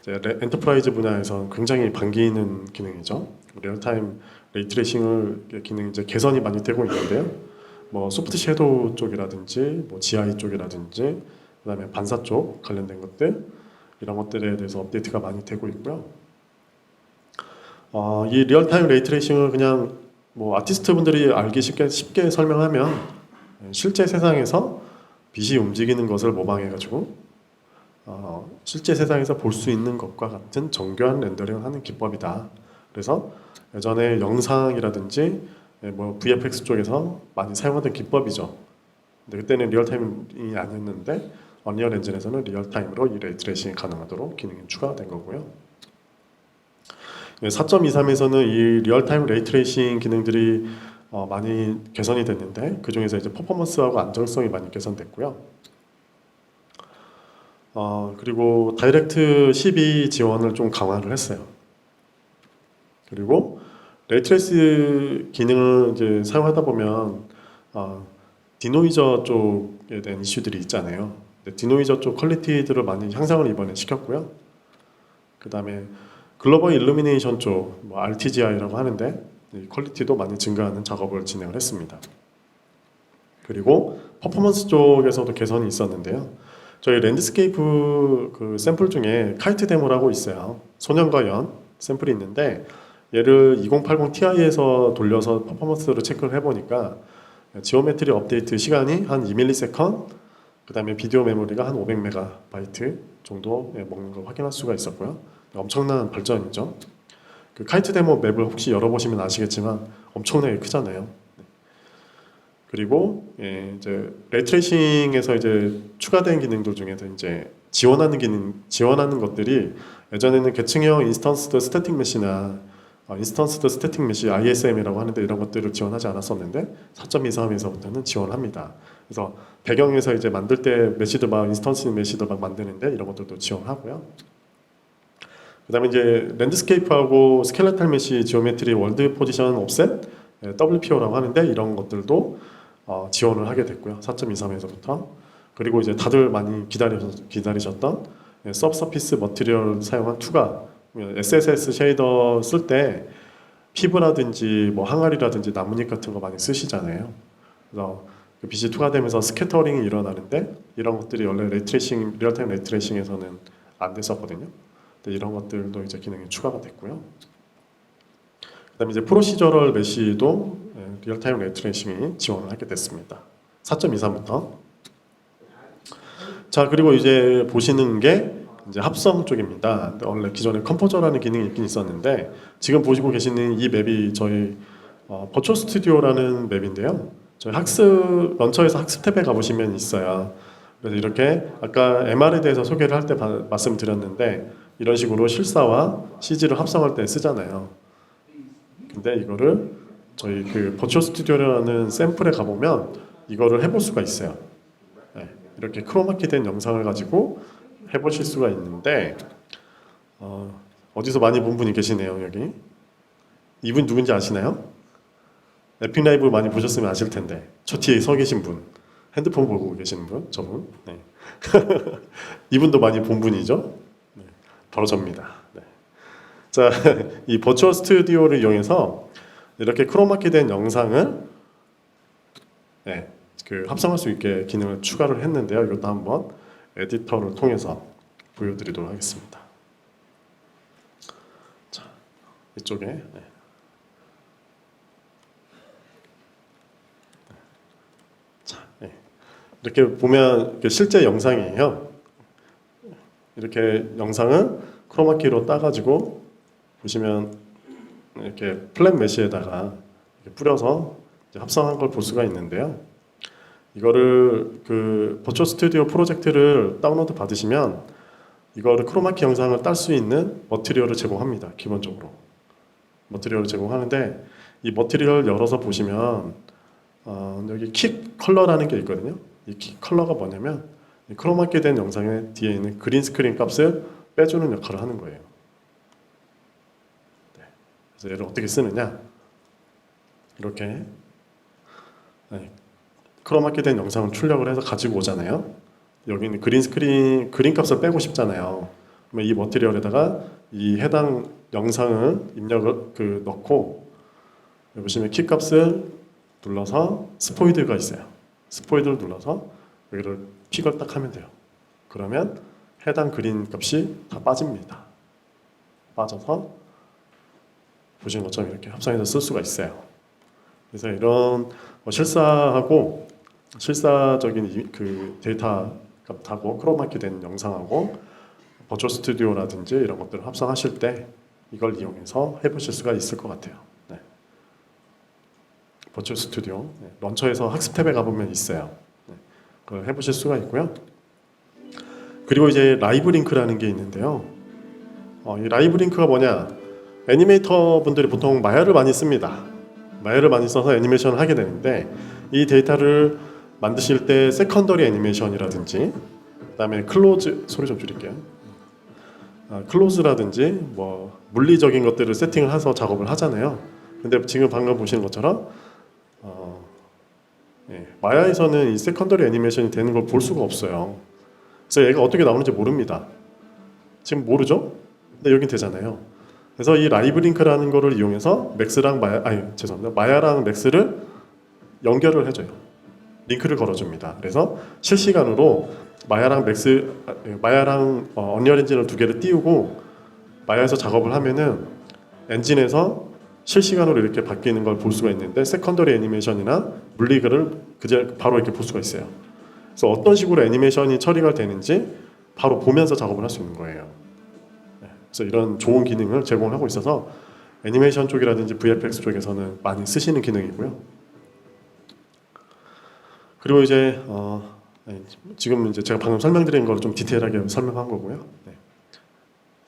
엔터프라이즈 분야에서 굉장히 반기는 기능이죠. 리얼타임 레이트레이싱을 기능 이제 개선이 많이 되고 있는데요. 뭐 소프트 섀도우 쪽이라든지 뭐 GI 쪽이라든지 그다음에 반사 쪽 관련된 것들 이런 것들에 대해서 업데이트가 많이 되고 있고요. 이 리얼타임 레이트레이싱을 그냥 뭐 아티스트 분들이 알기 쉽게 설명하면 실제 세상에서 빛이 움직이는 것을 모방해가지고 실제 세상에서 볼 수 있는 것과 같은 정교한 렌더링을 하는 기법이다. 그래서 예전에 영상이라든지 뭐 VFX 쪽에서 많이 사용하던 기법이죠. 근데 그때는 리얼타임이 아니었는데 언리얼 엔진에서는 리얼타임으로 이 레이트레이싱이 가능하도록 기능이 추가된 거고요. 4.23에서는 이 리얼타임 레이트레이싱 기능들이 많이 개선이 됐는데 그 중에서 이제 퍼포먼스하고 안정성이 많이 개선됐고요. 그리고 다이렉트 12 지원을 좀 강화를 했어요. 그리고 레이트레이스 기능을 이제 사용하다 보면 디노이저 쪽에 대한 이슈들이 있잖아요. 디노이저 쪽 퀄리티들을 많이 향상을 이번에 시켰고요. 그 다음에 글로벌 일루미네이션 쪽, 뭐 RTGI라고 하는데 이 퀄리티도 많이 증가하는 작업을 진행을 했습니다. 그리고 퍼포먼스 쪽에서도 개선이 있었는데요. 저희 랜드스케이프 그 샘플 중에 카이트 데모라고 있어요. 소년과 연 샘플이 있는데 얘를 2080 Ti에서 돌려서 퍼포먼스를 체크를 해보니까 지오메트리 업데이트 시간이 한 2ms, 그 다음에 비디오 메모리가 한 500MB 정도 먹는 걸 확인할 수가 있었고요. 엄청난 발전이죠. 그 카이트 데모 맵을 혹시 열어보시면 아시겠지만 엄청나게 크잖아요. 그리고 이제 레이트레이싱에서 이제 추가된 기능들 중에서 이제 지원하는 것들이 예전에는 계층형 인스턴스드 스태틱 메시나 인스턴스드 스태틱 메시 ISM이라고 하는데 이런 것들을 지원하지 않았었는데 4.23에서부터는 지원합니다. 그래서 배경에서 이제 만들 때 메시드 막 인스턴스 메시드 막 만드는데 이런 것들도 지원하고요. 그다음에 이제 랜드스케이프하고 스켈레탈 메시 지오메트리 월드 포지션 옵셋 WPO라고 하는데 이런 것들도 지원을 하게 됐고요. 4.23에서부터. 그리고 이제 다들 많이 기다리셨던 서브서피스 머티리얼 사용한 투가 SSS 쉐이더 쓸 때 피부라든지 뭐 항아리라든지 나뭇잎 같은 거 많이 쓰시잖아요. 그래서 그 빛이 투과되면서 스캐터링이 일어나는데 이런 것들이 원래 리얼타임 레이트레이싱에서는 안 됐었거든요. 근데 이런 것들도 이제 기능이 추가가 됐고요. 그다음에 이제 프로시저럴 메시도 리얼타임 레이트레이싱이 지원을 하게 됐습니다. 4.23부터. 자, 그리고 이제 보시는 게 이제 합성 쪽입니다. 원래 기존에 컴포저라는 기능이 있긴 있었는데 지금 보시고 계시는 이 맵이 저희 버추얼 스튜디오라는 맵인데요. 저희 학습 런처에서 학습 탭에 가보시면 있어요. 그래서 이렇게 아까 MR에 대해서 소개를 할 때 말씀드렸는데 이런 식으로 실사와 CG를 합성할 때 쓰잖아요. 근데 이거를 저희 그 버추얼 스튜디오라는 샘플에 가보면 이거를 해볼 수가 있어요. 네, 이렇게 크로마키 된 영상을 가지고 해보실 수가 있는데 어디서 많이 본 분이 계시네요. 여기 이분 누군지 아시나요? 에픽 라이브 많이 보셨으면 아실 텐데 저 뒤에 서 계신 분, 핸드폰 보고 계시는 분, 저분. 네. 이분도 많이 본 분이죠. 네, 바로 접니다. 네. 자, 이 버추얼 스튜디오를 이용해서 이렇게 크로마키 된 영상을 그 합성할 수 있게 기능을 추가를 했는데요. 이것도 한번 에디터를 통해서 보여드리도록 하겠습니다. 자, 이쪽에 자, 이렇게 보면 실제 영상이에요. 이렇게 영상을 크로마키로 따가지고 보시면 이렇게 플랫 메시에다가 이렇게 뿌려서 합성한 걸 볼 수가 있는데요. 이거를 그 버추얼 스튜디오 프로젝트를 다운로드 받으시면 이거를 크로마키 영상을 딸 수 있는 머티리얼을 제공합니다. 기본적으로 머티리얼을 제공하는데 이 머티리얼 열어서 보시면 여기 킥 컬러라는 게 있거든요. 이 킥 컬러가 뭐냐면 이 크로마키 된 영상의 뒤에 있는 그린 스크린 값을 빼주는 역할을 하는 거예요. 네. 그래서 얘를 어떻게 쓰느냐? 이렇게 크로마키 된 영상을 출력을 해서 가지고 오잖아요. 여기 있는 그린 값을 빼고 싶잖아요. 그러면 이 머티리얼에다가 이 해당 영상을 입력을 넣고 여기 보시면 키 값을 눌러서 스포이드가 있어요. 스포이드를 눌러서 여기를 픽을 딱 하면 돼요. 그러면 해당 그린 값이 다 빠집니다. 빠져서 보시는 것처럼 이렇게 합성해서 쓸 수가 있어요. 그래서 이런 실사하고 실사적인 그 데이터 값하고 크로마키 된 영상하고 버추얼 스튜디오라든지 이런 것들을 합성하실 때 이걸 이용해서 해보실 수가 있을 것 같아요. 네. 버추얼 스튜디오 런처에서 학습 탭에 가보면 있어요. 네. 그걸 해보실 수가 있고요. 그리고 이제 라이브 링크라는 게 있는데요. 이 라이브 링크가 뭐냐? 애니메이터 분들이 보통 마야를 많이 씁니다. 마야를 많이 써서 애니메이션을 하게 되는데 이 데이터를 만드실 때 세컨더리 애니메이션이라든지 그다음에 클로즈 소리 좀 줄일게요. 클로즈라든지 뭐 물리적인 것들을 세팅을 해서 작업을 하잖아요. 근데 지금 방금 보시는 것처럼 마야에서는 이 세컨더리 애니메이션이 되는 걸 볼 수가 없어요. 그래서 얘가 어떻게 나오는지 모릅니다. 지금 모르죠? 근데 여긴 되잖아요. 그래서 이 라이브 링크라는 거를 이용해서 맥스랑 마야랑 맥스를 연결을 해줘요. 링크를 걸어줍니다. 그래서 실시간으로 마야랑 언리얼 엔진을 두 개를 띄우고 마야에서 작업을 하면은 엔진에서 실시간으로 이렇게 바뀌는 걸 볼 수가 있는데 세컨더리 애니메이션이나 물리글을 바로 이렇게 볼 수가 있어요. 그래서 어떤 식으로 애니메이션이 처리가 되는지 바로 보면서 작업을 할 수 있는 거예요. 그래서 이런 좋은 기능을 제공하고 있어서 애니메이션 쪽이라든지 VFX 쪽에서는 많이 쓰시는 기능이고요. 그리고 이제 지금 이제 제가 방금 설명드린 걸 좀 디테일하게 설명한 거고요. 네.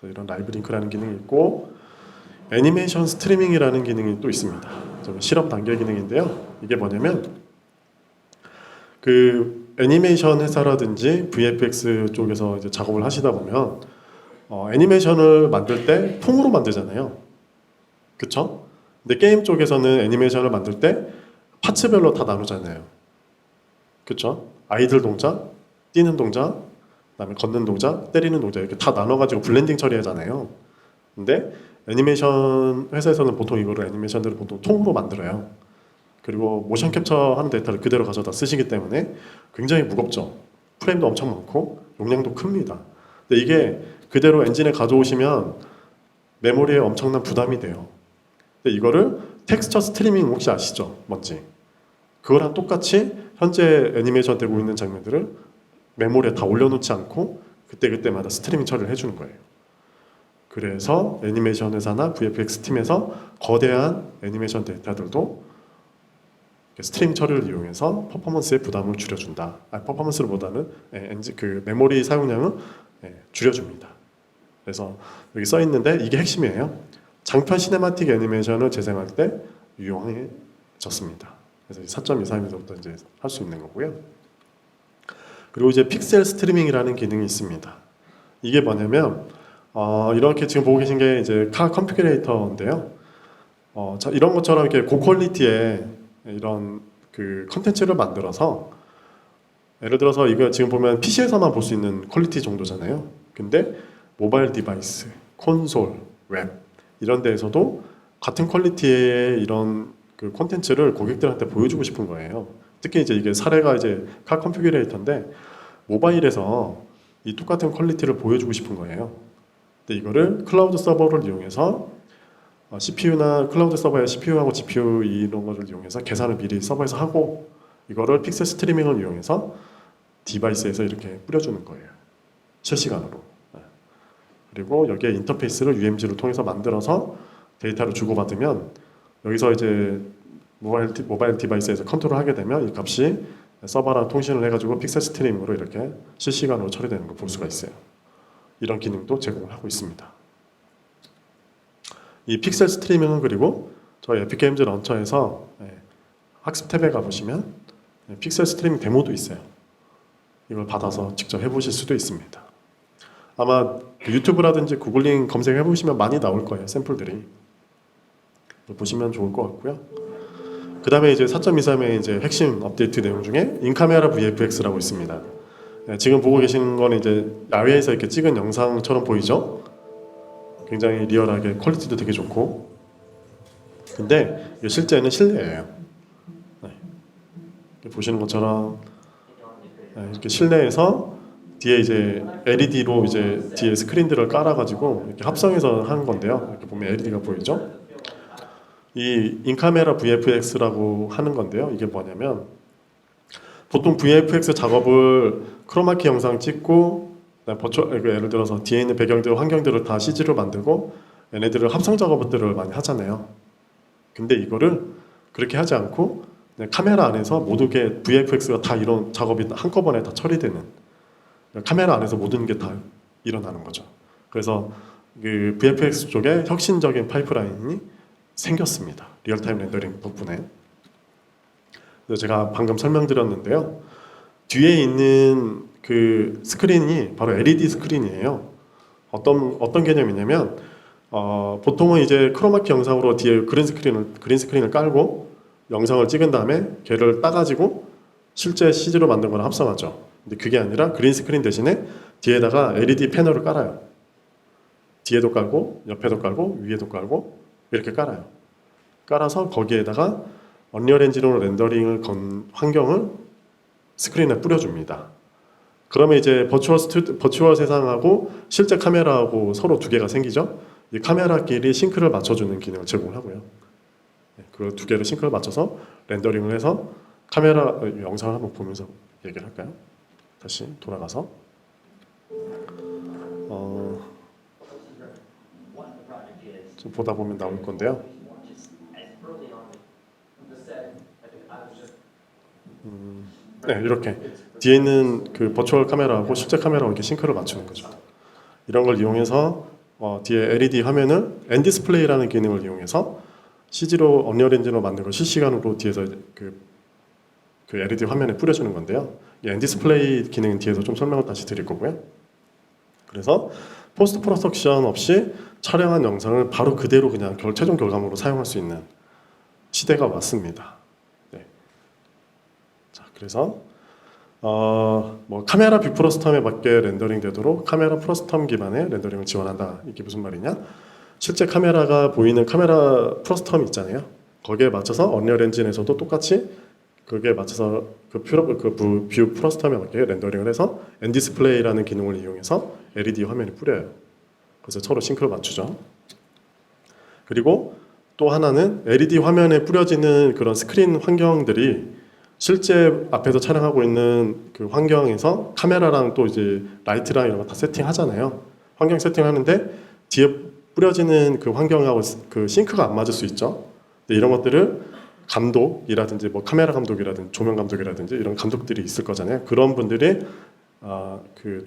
이런 라이브 링크라는 기능이 있고 애니메이션 스트리밍이라는 기능이 또 있습니다. 좀 실험 단계 기능인데요. 이게 뭐냐면 그 애니메이션 회사라든지 VFX 쪽에서 이제 작업을 하시다 보면 애니메이션을 만들 때 통으로 만들잖아요. 그쵸? 근데 게임 쪽에서는 애니메이션을 만들 때 파츠별로 다 나누잖아요. 그쵸? 아이들 동작, 뛰는 동작, 그다음에 걷는 동작, 때리는 동작 이렇게 다 나눠가지고 블렌딩 처리하잖아요. 근데 애니메이션 회사에서는 보통 이거를 애니메이션들을 보통 통으로 만들어요. 그리고 모션 캡처 하는 데이터를 그대로 가져다 쓰시기 때문에 굉장히 무겁죠. 프레임도 엄청 많고 용량도 큽니다. 근데 이게 그대로 엔진에 가져오시면 메모리에 엄청난 부담이 돼요. 근데 이거를 텍스처 스트리밍 혹시 아시죠? 뭔지. 그거랑 똑같이 현재 애니메이션 되고 있는 장면들을 메모리에 다 올려놓지 않고 그때그때마다 스트리밍 처리를 해주는 거예요. 그래서 애니메이션 회사나 VFX 팀에서 거대한 애니메이션 데이터들도 스트리밍 처리를 이용해서 퍼포먼스의 부담을 줄여준다. 퍼포먼스보다는 그 메모리 사용량을 줄여줍니다. 그래서 여기 써 있는데 이게 핵심이에요. 장편 시네마틱 애니메이션을 재생할 때 유용해졌습니다. 그래서 4.23에서부터 이제 할 수 있는 거고요. 그리고 이제 픽셀 스트리밍이라는 기능이 있습니다. 이게 뭐냐면 이렇게 지금 보고 계신 게 이제 카 컴피규레이터인데요. 이런 것처럼 이렇게 고퀄리티의 이런 그 컨텐츠를 만들어서 예를 들어서 이거 지금 보면 PC에서만 볼 수 있는 퀄리티 정도잖아요. 근데 모바일 디바이스, 콘솔, 웹 이런 데에서도 같은 퀄리티의 이런 그 콘텐츠를 고객들한테 보여주고 싶은 거예요. 특히 이제 이게 사례가 이제 카 컨피규레이터인데 모바일에서 이 똑같은 퀄리티를 보여주고 싶은 거예요. 근데 이거를 클라우드 서버를 이용해서 CPU나 클라우드 서버의 CPU하고 GPU 이런 거를 이용해서 계산을 미리 서버에서 하고 이거를 픽셀 스트리밍을 이용해서 디바이스에서 이렇게 뿌려주는 거예요. 실시간으로. 그리고 여기에 인터페이스를 UMG를 통해서 만들어서 데이터를 주고받으면 여기서 이제 모바일 디바이스에서 컨트롤하게 되면 이 값이 서버랑 통신을 해가지고 픽셀 스트리밍으로 이렇게 실시간으로 처리되는 걸 볼 수가 있어요. 이런 기능도 제공을 하고 있습니다. 이 픽셀 스트리밍은 그리고 저희 에픽게임즈 런처에서 학습 탭에 가보시면 픽셀 스트리밍 데모도 있어요. 이걸 받아서 직접 해보실 수도 있습니다. 아마 유튜브라든지 구글링 검색해 보시면 많이 나올 거예요. 샘플들이 보시면 좋을 것 같고요. 그 다음에 이제 4.23의 이제 핵심 업데이트 내용 중에 인카메라 VFX라고 있습니다. 지금 보고 계시는 건 이제 야외에서 이렇게 찍은 영상처럼 보이죠? 굉장히 리얼하게 퀄리티도 되게 좋고 근데 이게 실제는 실내예요. 네. 이렇게 보시는 것처럼 네, 이렇게 실내에서 뒤에 이제 LED로 이제 뒤에 스크린들을 깔아가지고 이렇게 합성해서 하는 건데요. 이렇게 보면 LED가 보이죠? 이 인카메라 VFX라고 하는 건데요. 이게 뭐냐면 보통 VFX 작업을 크로마키 영상 찍고 예를 들어서 뒤에 있는 배경들, 환경들을 다 CG로 만들고 얘네들을 합성 작업들을 많이 하잖아요. 근데 이거를 그렇게 하지 않고 그냥 카메라 안에서 모든 게 VFX가 다 이런 작업이 한꺼번에 다 처리되는 카메라 안에서 모든 게 다 일어나는 거죠. 그래서 그 VFX 쪽에 혁신적인 파이프라인이 생겼습니다. 리얼타임 렌더링 덕분에. 그래서 제가 방금 설명드렸는데요. 뒤에 있는 그 스크린이 바로 LED 스크린이에요. 어떤 개념이냐면 보통은 이제 크로마키 영상으로 뒤에 그린 스크린을 깔고 영상을 찍은 다음에 걔를 따가지고 실제 CG로 만든 거랑 합성하죠. 근데 그게 아니라 그린 스크린 대신에 뒤에다가 LED 패널을 깔아요. 뒤에도 깔고 옆에도 깔고 위에도 깔고 이렇게 깔아요. 깔아서 거기에다가 언리얼 엔진으로 렌더링을 건 환경을 스크린에 뿌려줍니다. 그러면 이제 버추얼 세상하고 실제 카메라하고 서로 두 개가 생기죠. 이 카메라끼리 싱크를 맞춰주는 기능을 제공하고요. 그 두 개를 싱크를 맞춰서 렌더링을 해서 카메라 영상을 한번 보면서 얘기를 할까요? 다시 돌아가서 좀 보다 보면 나올 건데요. 네, 이렇게 뒤에 있는 그 버추얼 카메라하고 실제 카메라하고 이렇게 싱크를 맞추는 거죠. 이런 걸 이용해서 뒤에 LED 화면을 엔디스플레이라는 기능을 이용해서 CG로 언리얼 엔진으로 만든 걸 실시간으로 뒤에서 그 LED 화면에 뿌려주는 건데요. 이 엔디스플레이 기능은 뒤에서 좀 설명을 다시 드릴 거고요. 그래서 포스트 프로덕션 없이 촬영한 영상을 바로 그대로 그냥 최종 결과물로 사용할 수 있는 시대가 왔습니다. 네. 자, 그래서 뭐 카메라 뷰 프로스텀에 맞게 렌더링 되도록 카메라 프로스텀 기반의 렌더링을 지원한다. 이게 무슨 말이냐? 실제 카메라가 보이는 카메라 프로스텀 있잖아요. 거기에 맞춰서 언리얼 엔진에서도 똑같이 거기에 맞춰서 뷰 프로스텀에 맞게 렌더링을 해서 엔디스플레이라는 기능을 이용해서 LED 화면에 뿌려요. 그래서 서로 싱크를 맞추죠. 그리고 또 하나는 LED 화면에 뿌려지는 그런 스크린 환경들이 실제 앞에서 촬영하고 있는 그 환경에서 카메라랑 또 이제 라이트랑 이런 거 다 세팅하잖아요. 환경 세팅하는데 뒤에 뿌려지는 그 환경하고 그 싱크가 안 맞을 수 있죠. 근데 이런 것들을 감독이라든지 뭐 카메라 감독이라든지 조명 감독이라든지 이런 감독들이 있을 거잖아요. 그런 분들이 그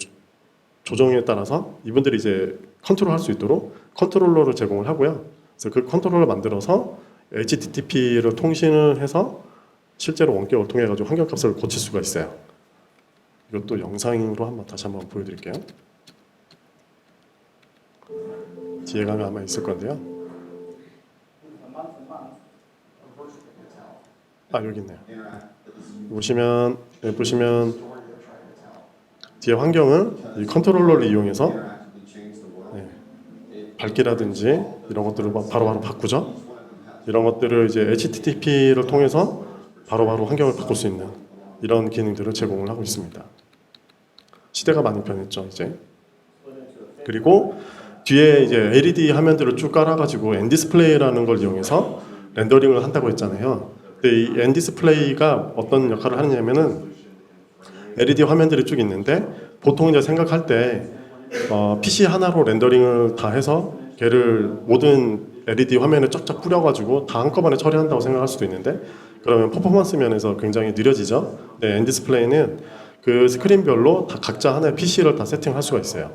조정에 따라서 이분들이 이제 컨트롤할 수 있도록 컨트롤러를 제공을 하고요. 그래서 그 컨트롤러를 만들어서 HTTP를 통신을 해서 실제로 원격을 통해 가지고 환경값을 고칠 수가 있어요. 이것도 영상으로 다시 한번 보여드릴게요. 뒤에 가면 아마 있을 건데요. 여기 있네요. 보시면 뒤에 환경을 이 컨트롤러를 이용해서 밝기라든지 이런 것들을 바로바로 바꾸죠. 이런 것들을 이제 HTTP를 통해서 바로바로 환경을 바꿀 수 있는 이런 기능들을 제공을 하고 있습니다. 시대가 많이 변했죠, 이제. 그리고 뒤에 이제 LED 화면들을 쭉 깔아가지고 엔디스플레이라는 걸 이용해서 렌더링을 한다고 했잖아요. 근데 이 엔디스플레이가 어떤 역할을 하느냐면은 LED 화면들이 쭉 있는데 보통 이제 생각할 때 PC 하나로 렌더링을 다 해서 걔를 모든 LED 화면에 쫙쫙 뿌려가지고 다 한꺼번에 처리한다고 생각할 수도 있는데 그러면 퍼포먼스 면에서 굉장히 느려지죠. 네, 엔디스플레이는 그 스크린별로 다 각자 하나의 PC를 다 세팅할 수가 있어요.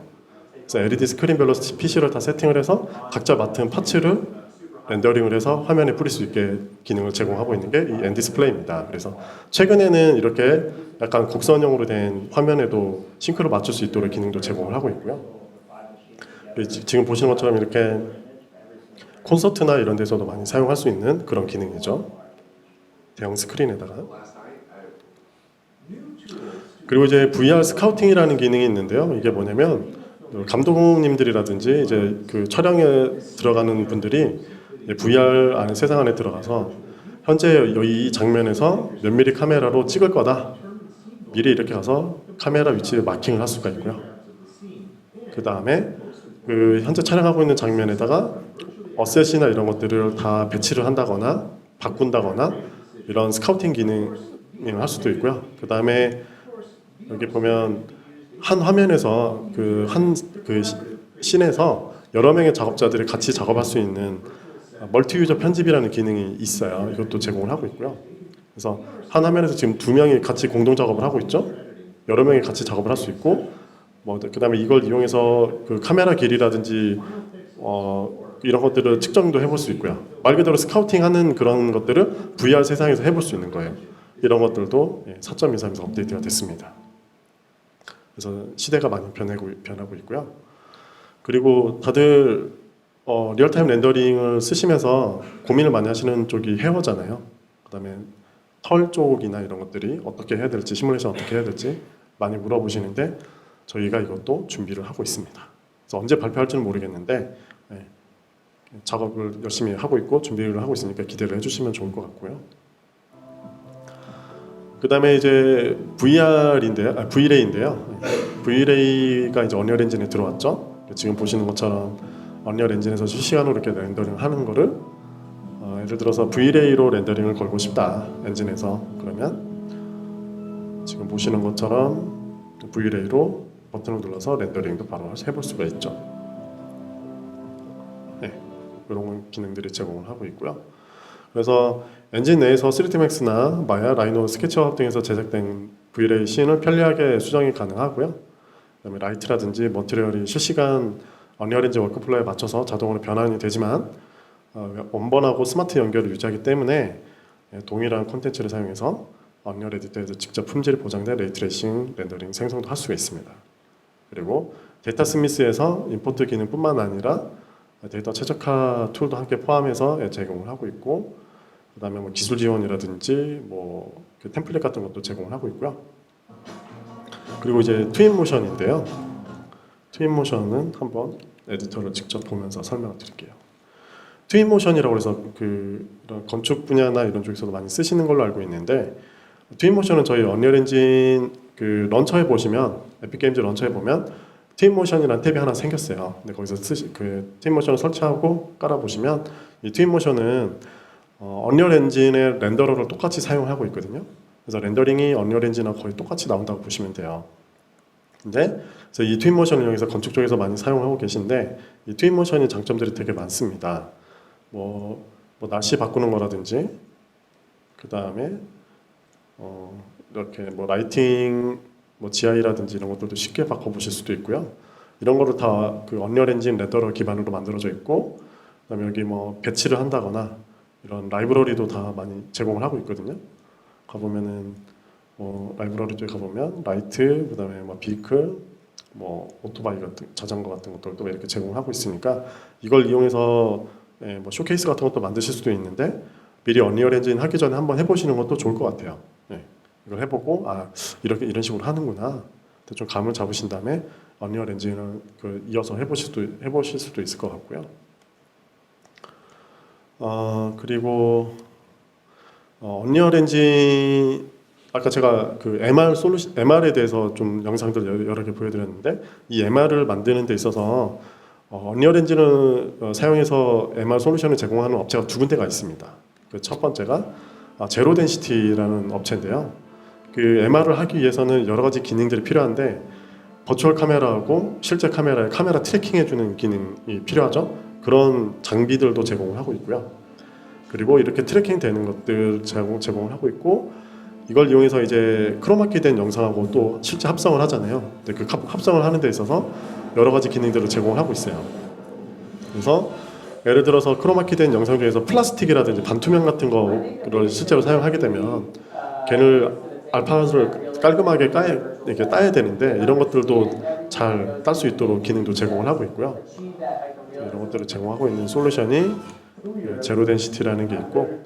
그래서 LED 스크린별로 PC를 다 세팅을 해서 각자 맡은 파츠를 렌더링을 해서 화면에 뿌릴 수 있게 기능을 제공하고 있는 게 이 엔디스플레이입니다. 그래서 최근에는 이렇게 약간 곡선형으로 된 화면에도 싱크를 맞출 수 있도록 기능도 제공을 하고 있고요. 지금 보시는 것처럼 이렇게 콘서트나 이런 데서도 많이 사용할 수 있는 그런 기능이죠. 대형 스크린에다가. 그리고 이제 VR 스카우팅이라는 기능이 있는데요. 이게 뭐냐면 감독님들이라든지 이제 그 촬영에 들어가는 분들이 VR 안에 세상 안에 들어가서 현재 이 장면에서 몇 미리 카메라로 찍을 거다. 미리 이렇게 가서 카메라 위치를 마킹을 할 수가 있고요. 그 다음에 그 현재 촬영하고 있는 장면에다가 어셋이나 이런 것들을 다 배치를 한다거나 바꾼다거나 이런 스카우팅 기능을 할 수도 있고요. 그 다음에 여기 보면 한 화면에서 그 씬에서 여러 명의 작업자들이 같이 작업할 수 있는 멀티 유저 편집이라는 기능이 있어요. 이것도 제공을 하고 있고요. 그래서 한 화면에서 지금 두 명이 같이 공동 작업을 하고 있죠. 여러 명이 같이 작업을 할 수 있고, 뭐 그다음에 이걸 이용해서 그 카메라 길이라든지 이런 것들을 측정도 해볼 수 있고요. 말 그대로 스카우팅하는 그런 것들을 VR 세상에서 해볼 수 있는 거예요. 이런 것들도 4.23에서 업데이트가 됐습니다. 그래서 시대가 많이 변하고 있고요. 그리고 다들 리얼타임 렌더링을 쓰시면서 고민을 많이 하시는 쪽이 헤어잖아요. 그다음에 털 쪽이나 이런 것들이 어떻게 해야 될지, 시뮬레이션 어떻게 해야 될지 많이 물어보시는데 저희가 이것도 준비를 하고 있습니다. 그래서 언제 발표할지는 모르겠는데 작업을 열심히 하고 있고 준비를 하고 있으니까 기대를 해주시면 좋을 것 같고요. 그 다음에 이제 V-Ray인데요. V-Ray가 이제 언리얼 엔진에 들어왔죠. 지금 보시는 것처럼 언리얼 엔진에서 실시간으로 이렇게 렌더링 하는 거를 예를 들어서 V-Ray로 렌더링을 걸고 싶다 엔진에서 그러면 지금 보시는 것처럼 V-Ray로 버튼을 눌러서 렌더링도 바로 해볼 수가 있죠. 네, 이런 기능들이 제공을 하고 있고요. 그래서 엔진 내에서 3ds max나 마야, 라이노, 스케치업 등에서 제작된 V-Ray 씬을 편리하게 수정이 가능하고요. 그다음에 라이트라든지 머티리얼이 실시간 언리얼 엔진 워크플로우에 맞춰서 자동으로 변환이 되지만 원본하고 스마트 연결을 유지하기 때문에 동일한 콘텐츠를 사용해서 언리얼 에디터에서 직접 품질이 보장된 레이트레이싱, 렌더링, 생성도 할 수가 있습니다. 그리고 데이터 스미스에서 임포트 기능뿐만 아니라 데이터 최적화 툴도 함께 포함해서 제공을 하고 있고 그다음에 뭐 기술 지원이라든지 그 템플릿 같은 것도 제공을 하고 있고요. 그리고 이제 트윈모션인데요. 트윈모션은 한번 에디터를 직접 보면서 설명을 드릴게요. 트윈모션이라고 해서 이런 건축 분야나 이런 쪽에서도 많이 쓰시는 걸로 알고 있는데 트윈모션은 저희 언리얼 엔진 런처에 보시면 에픽게임즈 런처에 보면 트윈모션이라는 탭이 하나 생겼어요. 근데 거기서 트윈모션을 설치하고 깔아보시면 이 트윈모션은 언리얼 엔진의 렌더러를 똑같이 사용하고 있거든요. 그래서 렌더링이 언리얼 엔진하고 거의 똑같이 나온다고 보시면 돼요. 근데 이 트윈모션을 이용해서 건축 쪽에서 많이 사용하고 계신데 이 트윈모션의 장점들이 되게 많습니다. 날씨 바꾸는 거라든지 그 다음에 이렇게 라이팅 GI라든지 이런 것들도 쉽게 바꿔보실 수도 있고요. 이런 거를 다 언리얼 엔진 렌더러 기반으로 만들어져 있고 그다음에 여기 배치를 한다거나 이런 라이브러리도 다 많이 제공을 하고 있거든요. 가보면은 라이브러리 쪽에 가보면 라이트, 그다음에 비클, 오토바이 같은 자전거 같은 것들도 이렇게 제공하고 있으니까 이걸 이용해서 쇼케이스 같은 것도 만드실 수도 있는데 미리 언리얼 엔진 하기 전에 한번 해보시는 것도 좋을 것 같아요. 이걸 해보고 이런 식으로 하는구나. 좀 감을 잡으신 다음에 언리얼 엔진을 이어서 해보실 수도 있을 것 같고요. 그리고 언리얼 엔진 아까 제가 MR에 대해서 좀 영상들 여러 개 보여드렸는데 이 MR을 만드는 데 있어서 언리얼 엔진을 사용해서 MR 솔루션을 제공하는 업체가 두 군데가 있습니다. 첫 번째가 제로 덴시티라는 업체인데요. MR을 하기 위해서는 여러 가지 기능들이 필요한데 버추얼 카메라하고 실제 카메라에 카메라 트래킹 해주는 기능이 필요하죠. 그런 장비들도 제공을 하고 있고요. 그리고 이렇게 트래킹 되는 것들 제공을 하고 있고 이걸 이용해서 이제 크로마키 된 영상하고 또 실제 합성을 하잖아요. 근데 합성을 하는 데 있어서 여러 가지 기능들을 제공을 하고 있어요. 그래서 예를 들어서 크로마키 된 영상 중에서 플라스틱이라든지 반투명 같은 거를 실제로 사용하게 되면 걔를 알파를 깔끔하게 이렇게 따야 되는데 이런 것들도 잘 딸 수 있도록 기능도 제공을 하고 있고요. 이런 것들을 제공하고 있는 솔루션이 제로 덴시티라는 게 있고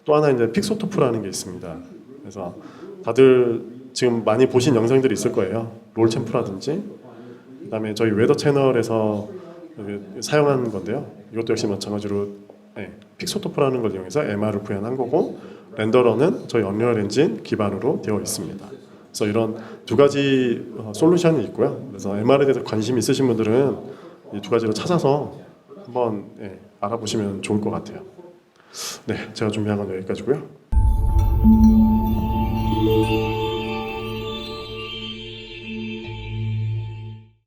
또 하나 이제 픽소토프라는 게 있습니다. 그래서 다들 지금 많이 보신 영상들이 있을 거예요. 롤챔프라든지 그다음에 저희 웨더 채널에서 사용하는 건데요. 이것도 역시 마찬가지로 픽소토프라는 걸 이용해서 MR을 구현한 거고, 렌더러는 저희 언리얼 엔진 기반으로 되어 있습니다. 그래서 이런 두 가지 솔루션이 있고요. 그래서 MR에 대해서 관심 있으신 분들은 이 두 가지를 찾아서 한번 알아보시면 좋을 것 같아요. 네, 제가 준비한 건 여기까지고요.